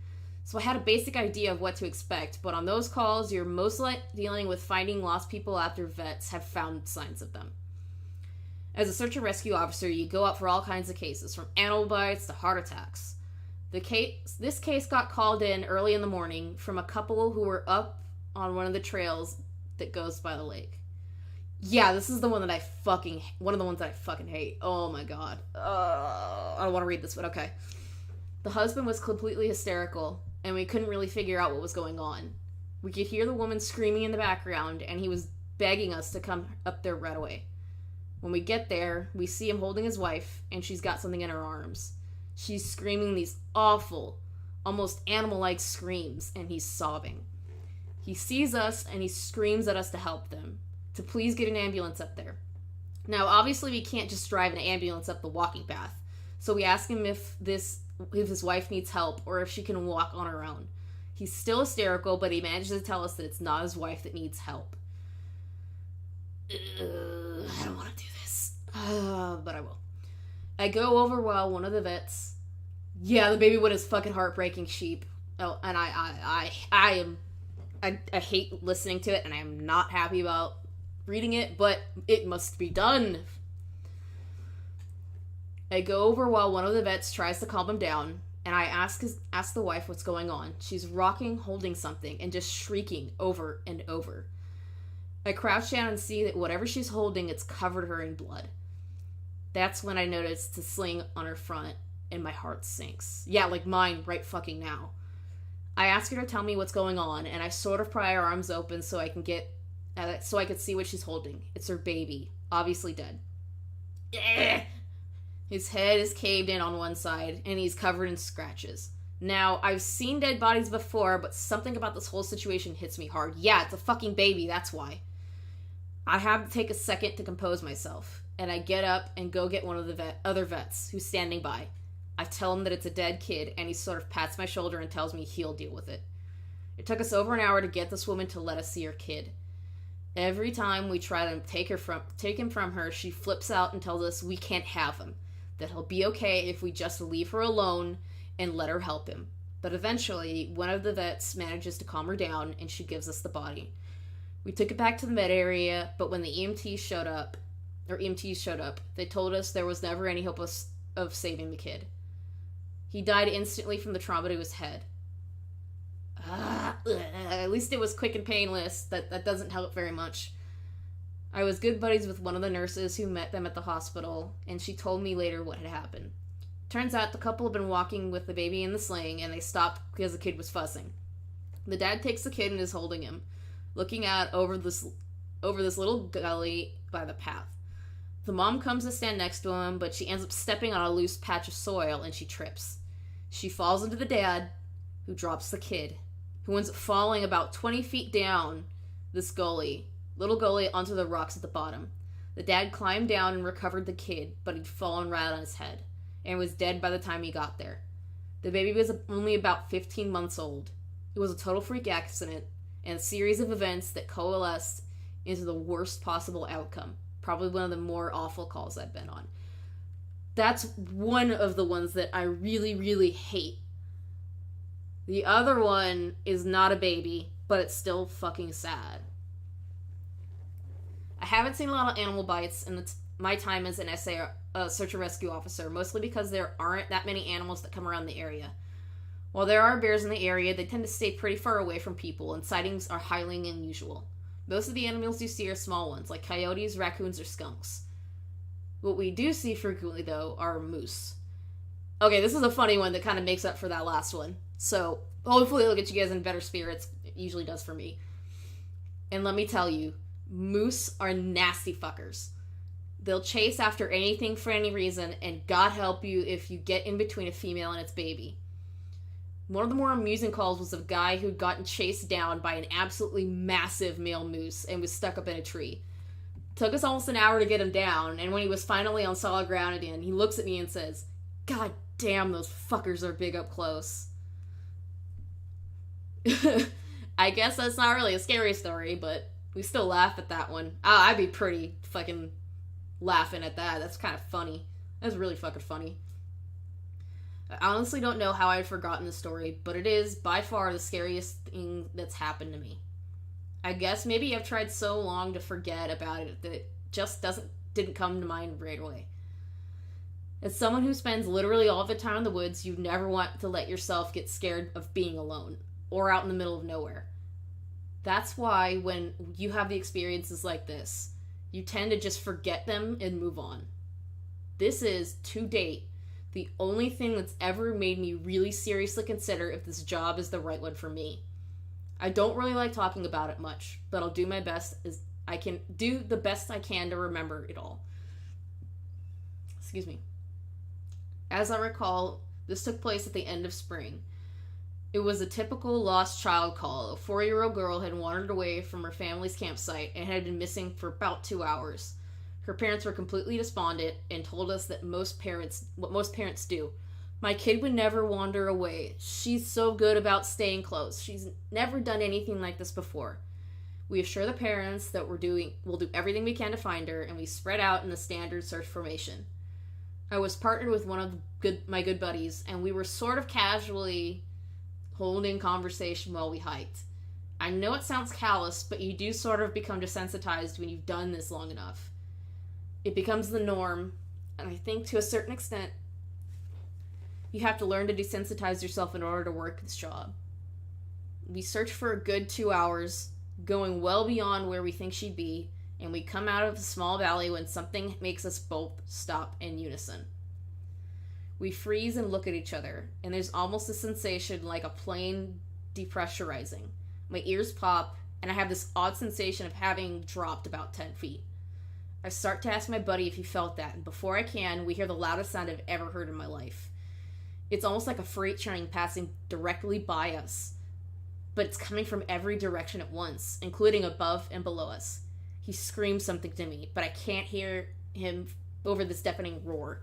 So I had a basic idea of what to expect, but on those calls, you're mostly dealing with finding lost people after vets have found signs of them. As a search and rescue officer, you go out for all kinds of cases, from animal bites to heart attacks. This case got called in early in the morning from a couple who were up on one of the trails that goes by the lake. Yeah, this is the one that one of the ones that I fucking hate. Oh my god. I don't want to read this, but okay. The husband was completely hysterical, and we couldn't really figure out what was going on. We could hear the woman screaming in the background, and he was begging us to come up there right away. When we get there, we see him holding his wife, and she's got something in her arms. She's screaming these awful, almost animal-like screams, and he's sobbing. He sees us, and he screams at us to help them, to please get an ambulance up there. Now, obviously, we can't just drive an ambulance up the walking path, so we ask him if his wife needs help, or if she can walk on her own. He's still hysterical, but he manages to tell us that it's not his wife that needs help. I don't want to do this. But I will. I go over while one of the vets... Yeah, the baby one is fucking heartbreaking sheep. Oh, and I hate listening to it, and I am not happy about reading it, but it must be done. I go over while one of the vets tries to calm him down, and I ask the wife what's going on. She's rocking, holding something, and just shrieking over and over. I crouch down and see that whatever she's holding, it's covered her in blood. That's when I notice the sling on her front, and my heart sinks. Yeah, like mine right fucking now. I ask her to tell me what's going on, and I sort of pry her arms open so I could see what she's holding. It's her baby, obviously dead. His head is caved in on one side, and he's covered in scratches. Now, I've seen dead bodies before, but something about this whole situation hits me hard. Yeah, it's a fucking baby, that's why. I have to take a second to compose myself, and I get up and go get one of the other vets who's standing by. I tell him that it's a dead kid, and he sort of pats my shoulder and tells me he'll deal with it. It took us over an hour to get this woman to let us see her kid. Every time we try to take him from her, she flips out and tells us we can't have him, that he'll be okay if we just leave her alone and let her help him. But eventually, one of the vets manages to calm her down, and she gives us the body. We took it back to the med area, but when the EMTs showed up, they told us there was never any hope of saving the kid. He died instantly from the trauma to his head. At least it was quick and painless. That doesn't help very much. I was good buddies with one of the nurses who met them at the hospital, and she told me later what had happened. Turns out the couple had been walking with the baby in the sling, and they stopped because the kid was fussing. The dad takes the kid and is holding him, looking out over this little gully by the path. The mom comes to stand next to him, but she ends up stepping on a loose patch of soil, and she trips. She falls into the dad, who drops the kid, who ends up falling about 20 feet down this little gully onto the rocks at the bottom. The dad climbed down and recovered the kid, but he'd fallen right on his head, and was dead by the time he got there. The baby was only about 15 months old. It was a total freak accident, and a series of events that coalesced into the worst possible outcome. Probably one of the more awful calls I've been on. That's one of the ones that I really, really hate. The other one is not a baby, but it's still fucking sad. I haven't seen a lot of animal bites in my time as an search and rescue officer, mostly because there aren't that many animals that come around the area. While there are bears in the area, they tend to stay pretty far away from people, and sightings are highly unusual. Most of the animals you see are small ones, like coyotes, raccoons, or skunks. What we do see frequently, though, are moose. Okay, this is a funny one that kind of makes up for that last one. So, hopefully it'll get you guys in better spirits. It usually does for me. And let me tell you, moose are nasty fuckers. They'll chase after anything for any reason, and God help you if you get in between a female and its baby. One of the more amusing calls was of a guy who'd gotten chased down by an absolutely massive male moose and was stuck up in a tree. Took us almost an hour to get him down, and when he was finally on solid ground again, he looks at me and says, "God damn, those fuckers are big up close." I guess that's not really a scary story, but we still laugh at that one. I'd be pretty fucking laughing at that. That's kind of funny. That's really fucking funny. I honestly don't know how I'd forgotten the story, but it is by far the scariest thing that's happened to me. I guess maybe I've tried so long to forget about it that it just didn't come to mind right away. As someone who spends literally all of the time in the woods, you never want to let yourself get scared of being alone or out in the middle of nowhere. That's why when you have the experiences like this, you tend to just forget them and move on. This is, to date, the only thing that's ever made me really seriously consider if this job is the right one for me. I don't really like talking about it much, but I'll do my best as I can do the best I can to remember it all. Excuse me. As I recall, this took place at the end of spring. It was a typical lost child call. A 4-year-old girl had wandered away from her family's campsite and had been missing for about 2 hours. Her parents were completely despondent and told us that what most parents do. "My kid would never wander away. She's so good about staying close. She's never done anything like this before." We assure the parents that we'll do everything we can to find her, and we spread out in the standard search formation. I was partnered with one of my good buddies, and we were sort of casually holding conversation while we hiked. I know it sounds callous, but you do sort of become desensitized when you've done this long enough. It becomes the norm, and I think to a certain extent, you have to learn to desensitize yourself in order to work this job. We search for a good 2 hours, going well beyond where we think she'd be, and we come out of a small valley when something makes us both stop in unison. We freeze and look at each other, and there's almost a sensation like a plane depressurizing. My ears pop, and I have this odd sensation of having dropped about 10 feet. I start to ask my buddy if he felt that, and before I can, we hear the loudest sound I've ever heard in my life. It's almost like a freight train passing directly by us, but it's coming from every direction at once, including above and below us. He screams something to me, but I can't hear him over this deafening roar.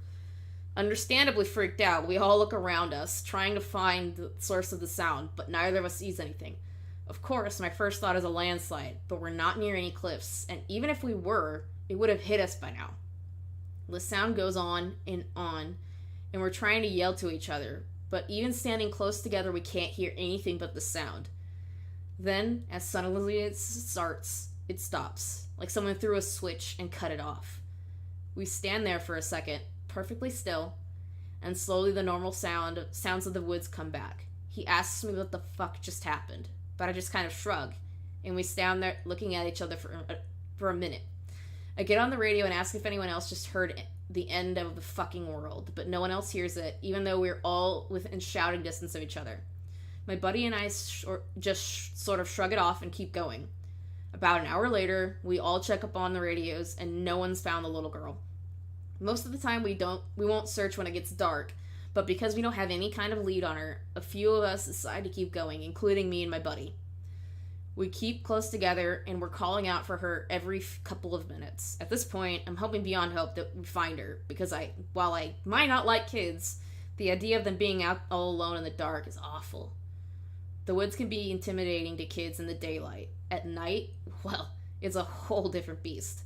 Understandably freaked out, we all look around us, trying to find the source of the sound, but neither of us sees anything. Of course, my first thought is a landslide, but we're not near any cliffs, and even if we were, it would have hit us by now. The sound goes on, and we're trying to yell to each other, but even standing close together, we can't hear anything but the sound. Then, as suddenly it starts, it stops, like someone threw a switch and cut it off. We stand there for a second, perfectly still, and slowly the normal sounds of the woods come back. He asks me what the fuck just happened, but I just kind of shrug, and we stand there looking at each other for a minute. I get on the radio and ask if anyone else just heard the end of the fucking world, but no one else hears it, even though we're all within shouting distance of each other. My buddy and I just sort of shrug it off and keep going. About an hour later, we all check up on the radios, and no one's found the little girl. Most of the time we won't search when it gets dark, but because we don't have any kind of lead on her, a few of us decide to keep going, including me and my buddy. We keep close together, and we're calling out for her every couple of minutes. At this point, I'm hoping beyond hope that we find her, because while I might not like kids, the idea of them being out all alone in the dark is awful. The woods can be intimidating to kids in the daylight. At night, well, it's a whole different beast.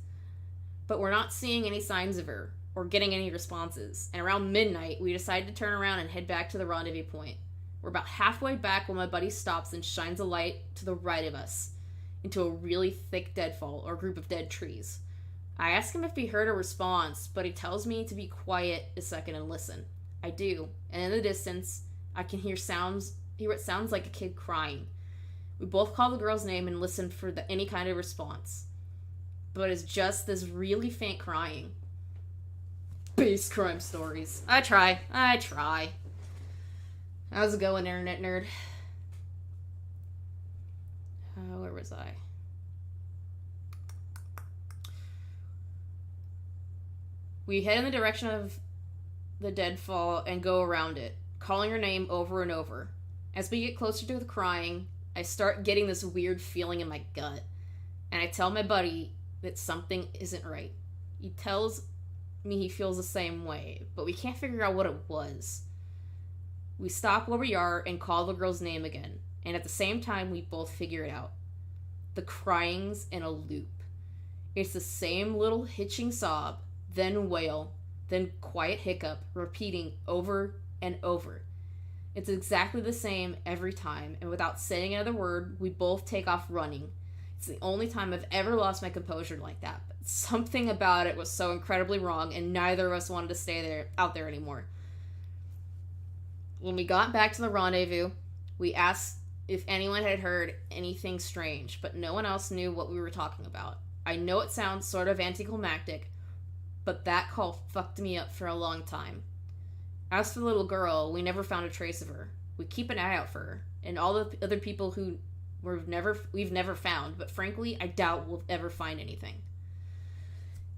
But we're not seeing any signs of her, or getting any responses, and around midnight, we decide to turn around and head back to the rendezvous point. We're about halfway back when my buddy stops and shines a light to the right of us, into a really thick deadfall, or group of dead trees. I ask him if he heard a response, but he tells me to be quiet a second and listen. I do, and in the distance, I can hear what sounds like a kid crying. We both call the girl's name and listen for any kind of response. But it's just this really faint crying. Base crime stories. I try. How's it going, internet nerd? Where was I? We head in the direction of the deadfall and go around it, calling her name over and over. As we get closer to the crying, I start getting this weird feeling in my gut, and I tell my buddy that something isn't right. He tells me he feels the same way, but we can't figure out what it was. We stop where we are and call the girl's name again, and at the same time we both figure it out. The crying's in a loop. It's the same little hitching sob, then wail, then quiet hiccup, repeating over and over. It's exactly the same every time, and without saying another word, we both take off running. It's the only time I've ever lost my composure like that. But something about it was so incredibly wrong, and neither of us wanted to stay out there anymore. When we got back to the rendezvous, we asked if anyone had heard anything strange, but no one else knew what we were talking about. I know it sounds sort of anticlimactic, but that call fucked me up for a long time. As for the little girl, we never found a trace of her. We keep an eye out for her, and all the other people who we've never found, but frankly, I doubt we'll ever find anything.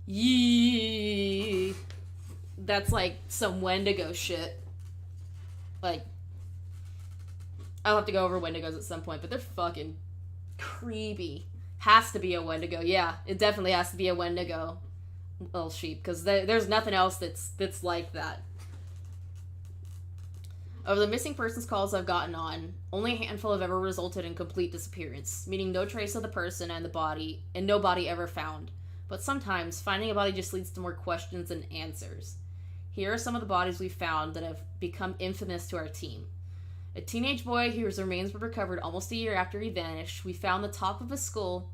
Yee. That's like some Wendigo shit. Like, I'll have to go over Wendigos at some point, but they're fucking creepy. Has to be a Wendigo. Yeah, it definitely has to be a Wendigo, little sheep, because there's nothing else that's like that. Of the missing persons calls I've gotten on, only a handful have ever resulted in complete disappearance, meaning no trace of the person and the body, and no body ever found. But sometimes, finding a body just leads to more questions than answers. Here are some of the bodies we've found that have become infamous to our team. A teenage boy whose remains were recovered almost a year after he vanished. We found the top of his skull,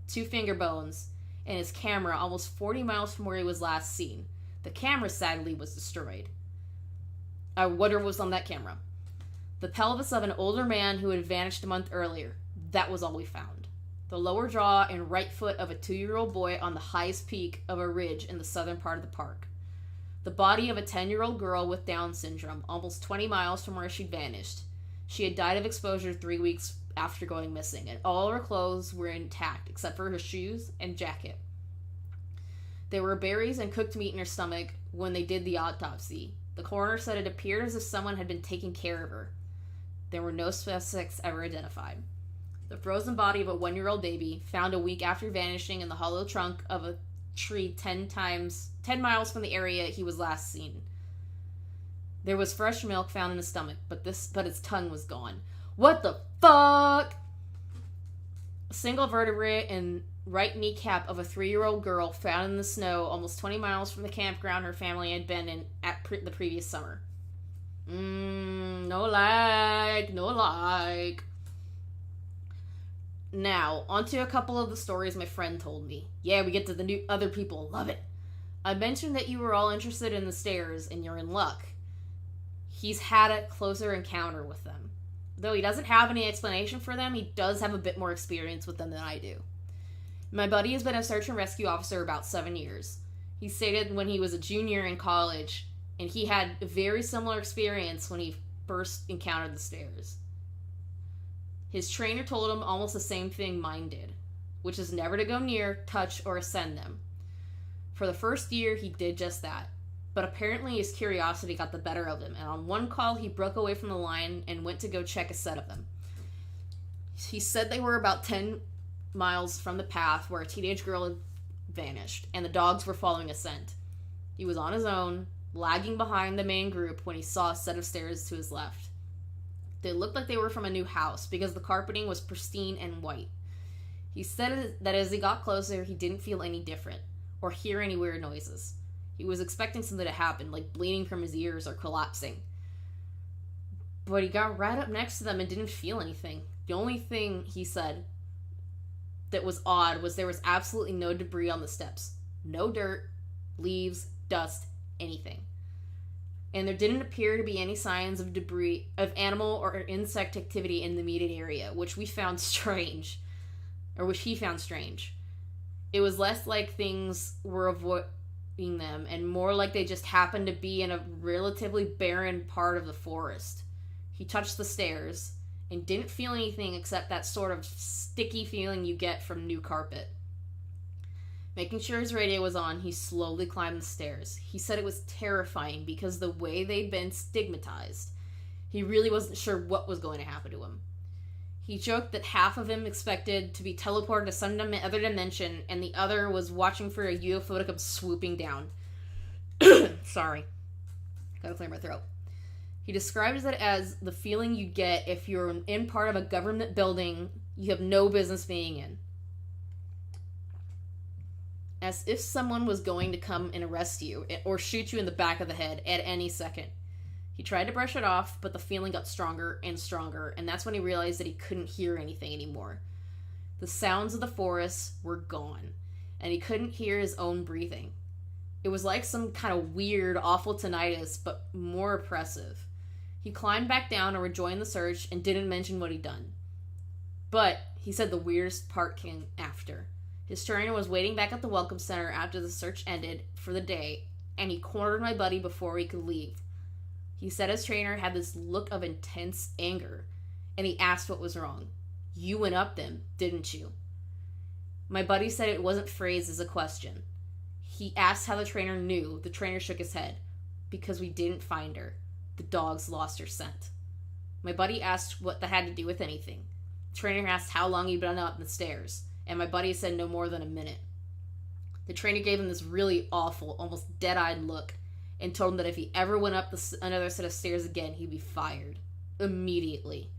2 finger bones, and his camera almost 40 miles from where he was last seen. The camera, sadly, was destroyed. I wonder what was on that camera. The pelvis of an older man who had vanished a month earlier. That was all we found. The lower jaw and right foot of a 2-year-old boy on the highest peak of a ridge in the southern part of the park. The body of a 10-year-old girl with Down syndrome, almost 20 miles from where she'd vanished. She had died of exposure 3 weeks after going missing, and all her clothes were intact except for her shoes and jacket. There were berries and cooked meat in her stomach when they did the autopsy. The coroner said it appeared as if someone had been taking care of her. There were no suspects ever identified. The frozen body of a 1-year-old baby, found a week after vanishing in the hollow trunk of a tree 10 miles from the area he was last seen. There was fresh milk found in his stomach, but its tongue was gone. What the fuck? A single vertebrae and right kneecap of a 3-year-old girl found in the snow almost 20 miles from the campground her family had been in the previous summer. No like. Now, onto a couple of the stories my friend told me. Yeah, we get to the new other people. Love it. I mentioned that you were all interested in the stairs, and you're in luck. He's had a closer encounter with them. Though he doesn't have any explanation for them, he does have a bit more experience with them than I do. My buddy has been a search and rescue officer about 7 years. He stated when he was a junior in college, and he had a very similar experience when he first encountered the stairs. His trainer told him almost the same thing mine did, which is never to go near, touch, or ascend them. For the first year, he did just that, but apparently his curiosity got the better of him, and on one call, he broke away from the line and went to go check a set of them. He said they were about 10 miles from the path where a teenage girl had vanished, and the dogs were following a scent. He was on his own, lagging behind the main group when he saw a set of stairs to his left. They looked like they were from a new house because the carpeting was pristine and white. He said that as he got closer, he didn't feel any different or hear any weird noises. He was expecting something to happen, like bleeding from his ears or collapsing. But he got right up next to them and didn't feel anything. The only thing, he said, that was odd was there was absolutely no debris on the steps. No dirt, leaves, dust, anything. And there didn't appear to be any signs of debris, of animal or insect activity in the immediate area, which we found strange. Or which he found strange. It was less like things were avoiding them, and more like they just happened to be in a relatively barren part of the forest. He touched the stairs, and didn't feel anything except that sort of sticky feeling you get from new carpet. Making sure his radio was on, he slowly climbed the stairs. He said it was terrifying because the way they'd been stigmatized. He really wasn't sure what was going to happen to him. He joked that half of him expected to be teleported to some other dimension, and the other was watching for a UFO to come swooping down. Sorry. Gotta clear my throat. He describes it as the feeling you get if you're in part of a government building you have no business being in. As if someone was going to come and arrest you, or shoot you in the back of the head at any second. He tried to brush it off, but the feeling got stronger and stronger, and that's when he realized that he couldn't hear anything anymore. The sounds of the forest were gone, and he couldn't hear his own breathing. It was like some kind of weird, awful tinnitus, but more oppressive. He climbed back down and rejoined the search and didn't mention what he'd done. But he said the weirdest part came after. His trainer was waiting back at the welcome center after the search ended for the day, and he cornered my buddy before he could leave. He said his trainer had this look of intense anger, and he asked what was wrong. You went up them, didn't you? My buddy said it wasn't phrased as a question. He asked how the trainer knew. The trainer shook his head. Because we didn't find her. The dogs lost her scent. My buddy asked what that had to do with anything. The trainer asked how long he'd been up the stairs, and my buddy said no more than a minute. The trainer gave him this really awful, almost dead-eyed look, and told him that if he ever went up another set of stairs again, he'd be fired. Immediately.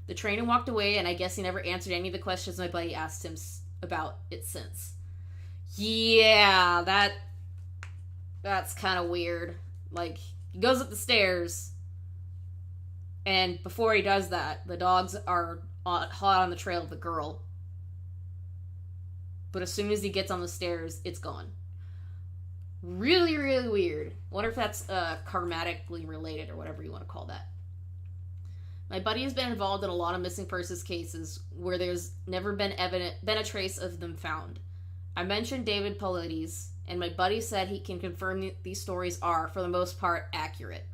The trainer walked away, and I guess he never answered any of the questions my buddy asked him about it since. Yeah, that's kind of weird. Like, he goes up the stairs, and before he does that, the dogs are hot on the trail of the girl. But as soon as he gets on the stairs, it's gone. Really, really weird. Wonder if that's karmatically related or whatever you want to call that. My buddy has been involved in a lot of missing persons cases where there's never been a trace of them found. I mentioned David Paulides, and my buddy said he can confirm these stories are, for the most part, accurate.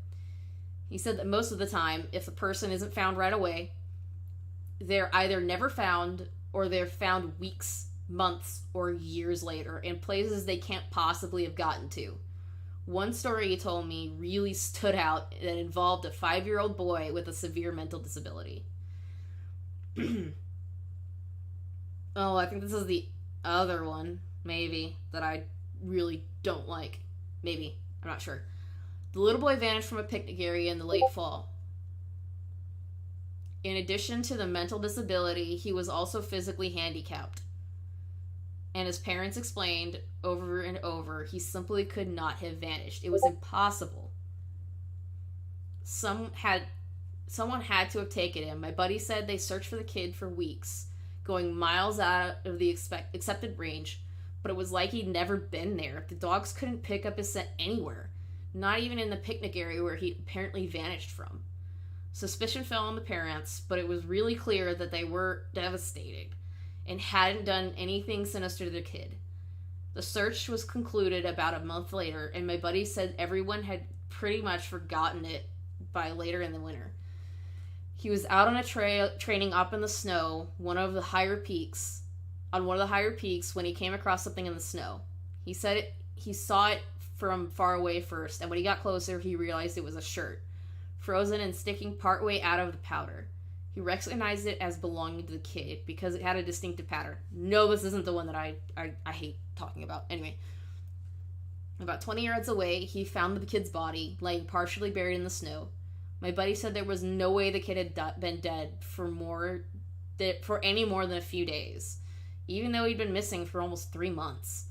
He said that most of the time, if the person isn't found right away, they're either never found or they're found weeks, months, or years later in places they can't possibly have gotten to. One story he told me really stood out that involved a 5-year-old boy with a severe mental disability. Oh, I think this is the other one, maybe, that I really don't like. Maybe. I'm not sure. The little boy vanished from a picnic area in the late fall. In addition to the mental disability, he was also physically handicapped. And his parents explained over and over he simply could not have vanished. It was impossible. Someone had to have taken him. My buddy said they searched for the kid for weeks, going miles out of the accepted range, but it was like he'd never been there. The dogs couldn't pick up his scent anywhere, not even in the picnic area where he apparently vanished from. Suspicion fell on the parents, but it was really clear that they were devastated and hadn't done anything sinister to the kid. The search was concluded about a month later, and my buddy said everyone had pretty much forgotten it by later in the winter. He was out on a trail training up in the snow, on one of the higher peaks when he came across something in the snow. He said he saw it from far away first, and when he got closer, he realized it was a shirt, frozen and sticking partway out of the powder. He recognized it as belonging to the kid because it had a distinctive pattern. No, this isn't the one that I hate talking about. Anyway, about 20 yards away, he found the kid's body, laying partially buried in the snow. My buddy said there was no way the kid had been dead for any more than a few days, even though he'd been missing for almost 3 months.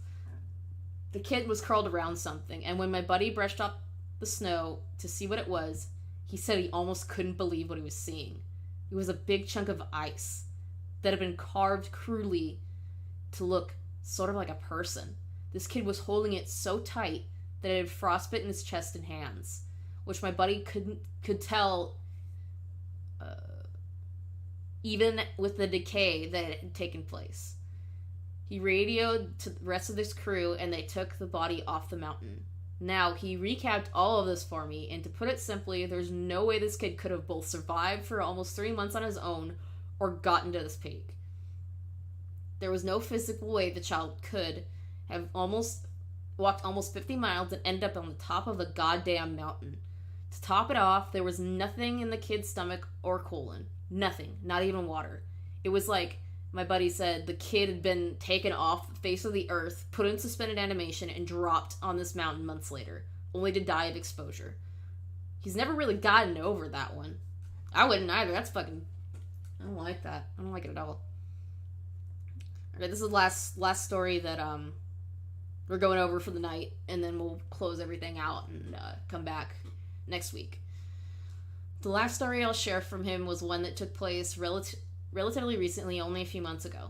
The kid was curled around something, and when my buddy brushed up the snow to see what it was, he said he almost couldn't believe what he was seeing. It was a big chunk of ice that had been carved crudely to look sort of like a person. This kid was holding it so tight that it had frostbitten his chest and hands, which my buddy could tell even with the decay that had taken place. He radioed to the rest of his crew, and they took the body off the mountain. Now, he recapped all of this for me, and to put it simply, there's no way this kid could have both survived for almost 3 months on his own or gotten to this peak. There was no physical way the child could have walked almost 50 miles and ended up on the top of a goddamn mountain. To top it off, there was nothing in the kid's stomach or colon. Nothing. Not even water. It was like, my buddy said, the kid had been taken off the face of the earth, put in suspended animation, and dropped on this mountain months later, only to die of exposure. He's never really gotten over that one. I wouldn't either. That's fucking... I don't like that. I don't like it at all. Alright, this is the last story that we're going over for the night, and then we'll close everything out and come back next week. The last story I'll share from him was one that took place relatively recently, only a few months ago.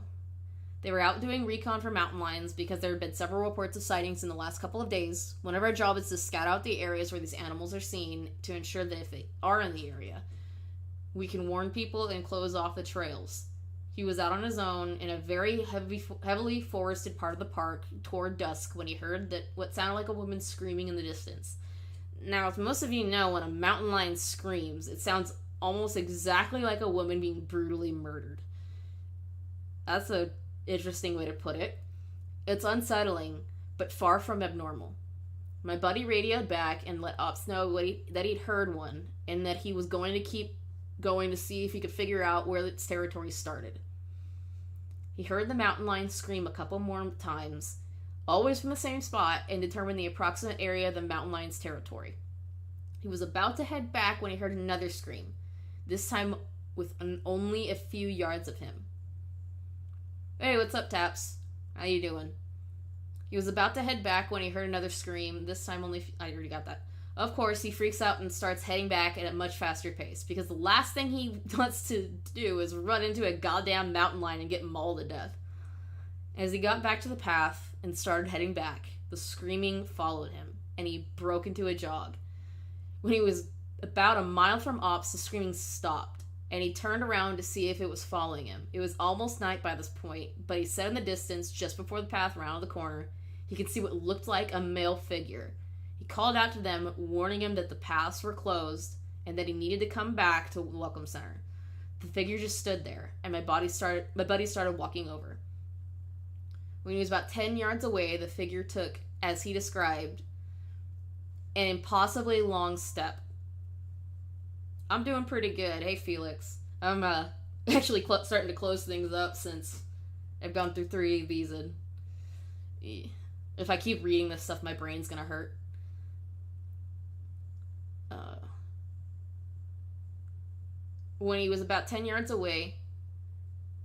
They were out doing recon for mountain lions because there had been several reports of sightings in the last couple of days. One of our jobs is to scout out the areas where these animals are seen to ensure that if they are in the area, we can warn people and close off the trails. He was out on his own in a very heavily forested part of the park toward dusk when he heard what sounded like a woman screaming in the distance. Now, as most of you know, when a mountain lion screams, it sounds almost exactly like a woman being brutally murdered. That's an interesting way to put it. It's unsettling, but far from abnormal. My buddy radioed back and let ops know that he'd heard one, and that he was going to keep going to see if he could figure out where its territory started. He heard the mountain lion scream a couple more times, always from the same spot, and determined the approximate area of the mountain lion's territory. He was about to head back when he heard another scream, this time with only a few yards of him. Hey, what's up, Taps? How you doing? He was about to head back when he heard another scream, this time only... I already got that. Of course, he freaks out and starts heading back at a much faster pace, because the last thing he wants to do is run into a goddamn mountain lion and get mauled to death. As he got back to the path and started heading back, the screaming followed him, and he broke into a jog. When he was about a mile from ops, the screaming stopped, and he turned around to see if it was following him. It was almost night by this point, but he said in the distance, just before the path rounded the corner, he could see what looked like a male figure. He called out to them, warning him that the paths were closed and that he needed to come back to the Welcome Center. The figure just stood there, and my buddy started walking over. When he was about 10 yards away, the figure took, as he described, an impossibly long step. I'm doing pretty good. Hey, Felix. I'm actually starting to close things up since I've gone through 3 of these, and if I keep reading this stuff, my brain's gonna hurt. When he was about 10 yards away,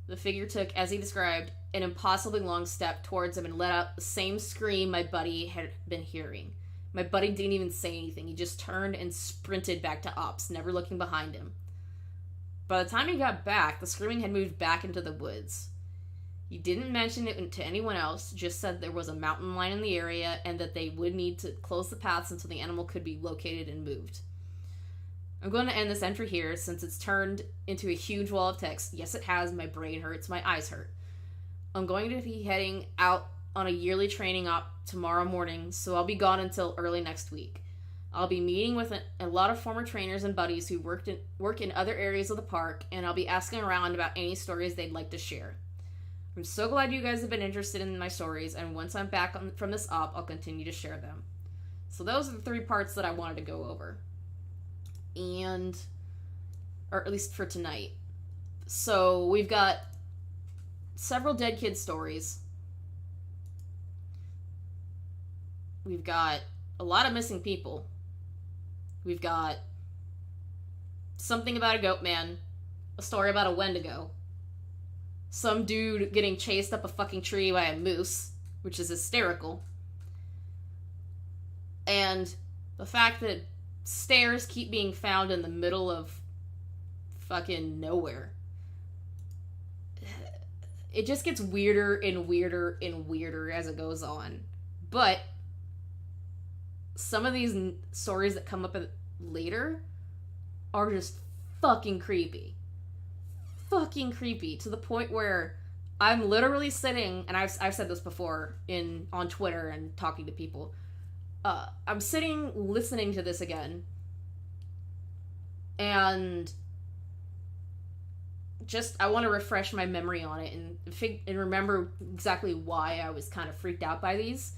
the figure took, as he described, an impossibly long step towards him and let out the same scream my buddy had been hearing. My buddy didn't even say anything. He just turned and sprinted back to ops, never looking behind him. By the time he got back, the screaming had moved back into the woods. He didn't mention it to anyone else, just said there was a mountain lion in the area and that they would need to close the paths until the animal could be located and moved. I'm going to end this entry here since it's turned into a huge wall of text. Yes, it has. My brain hurts. My eyes hurt. I'm going to be heading out on a yearly training op tomorrow morning, so I'll be gone until early next week. I'll be meeting with a lot of former trainers and buddies who work in other areas of the park, and I'll be asking around about any stories they'd like to share. I'm so glad you guys have been interested in my stories, and once I'm back from this op, I'll continue to share them. So those are the 3 parts that I wanted to go over. Or at least for tonight. So we've got several dead kid stories. We've got a lot of missing people. We've got something about a goat man, a story about a Wendigo, some dude getting chased up a fucking tree by a moose, which is hysterical, and the fact that stairs keep being found in the middle of fucking nowhere. It just gets weirder and weirder and weirder as it goes on. But some of these stories that come up later are just fucking creepy. Fucking creepy to the point where I'm literally sitting, and I've said this before on Twitter and talking to people. I'm sitting listening to this again, and just I want to refresh my memory on it and remember exactly why I was kind of freaked out by these.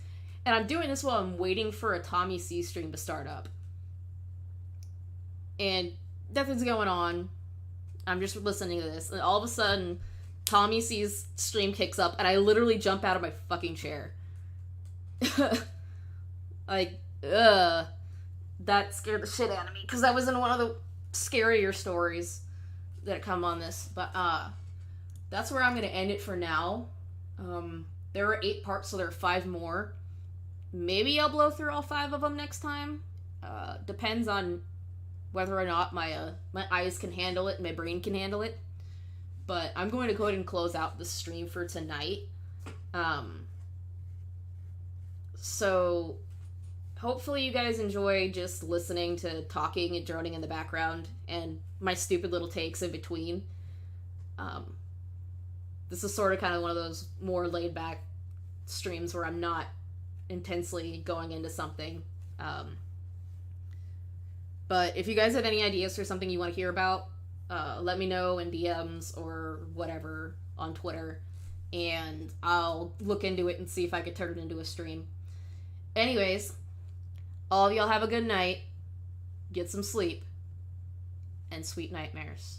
And I'm doing this while I'm waiting for a Tommy C stream to start up. and nothing's going on. I'm just listening to this, and all of a sudden, Tommy sees stream kicks up, and I literally jump out of my fucking chair. Like, that scared the shit out of me, because that was in one of the scarier stories that come on this. But that's where I'm going to end it for now. There are 8 parts, so there are 5 more. Maybe I'll blow through all 5 of them next time. Depends on whether or not my eyes can handle it and my brain can handle it. But I'm going to go ahead and close out the stream for tonight. So hopefully you guys enjoy just listening to talking and droning in the background and my stupid little takes in between. This is sort of kind of one of those more laid back streams where I'm not intensely going into something. But if you guys have any ideas for something you want to hear about, let me know in DMs or whatever on Twitter, and I'll look into it and see if I could turn it into a stream. Anyways, all of y'all have a good night, get some sleep, and sweet nightmares.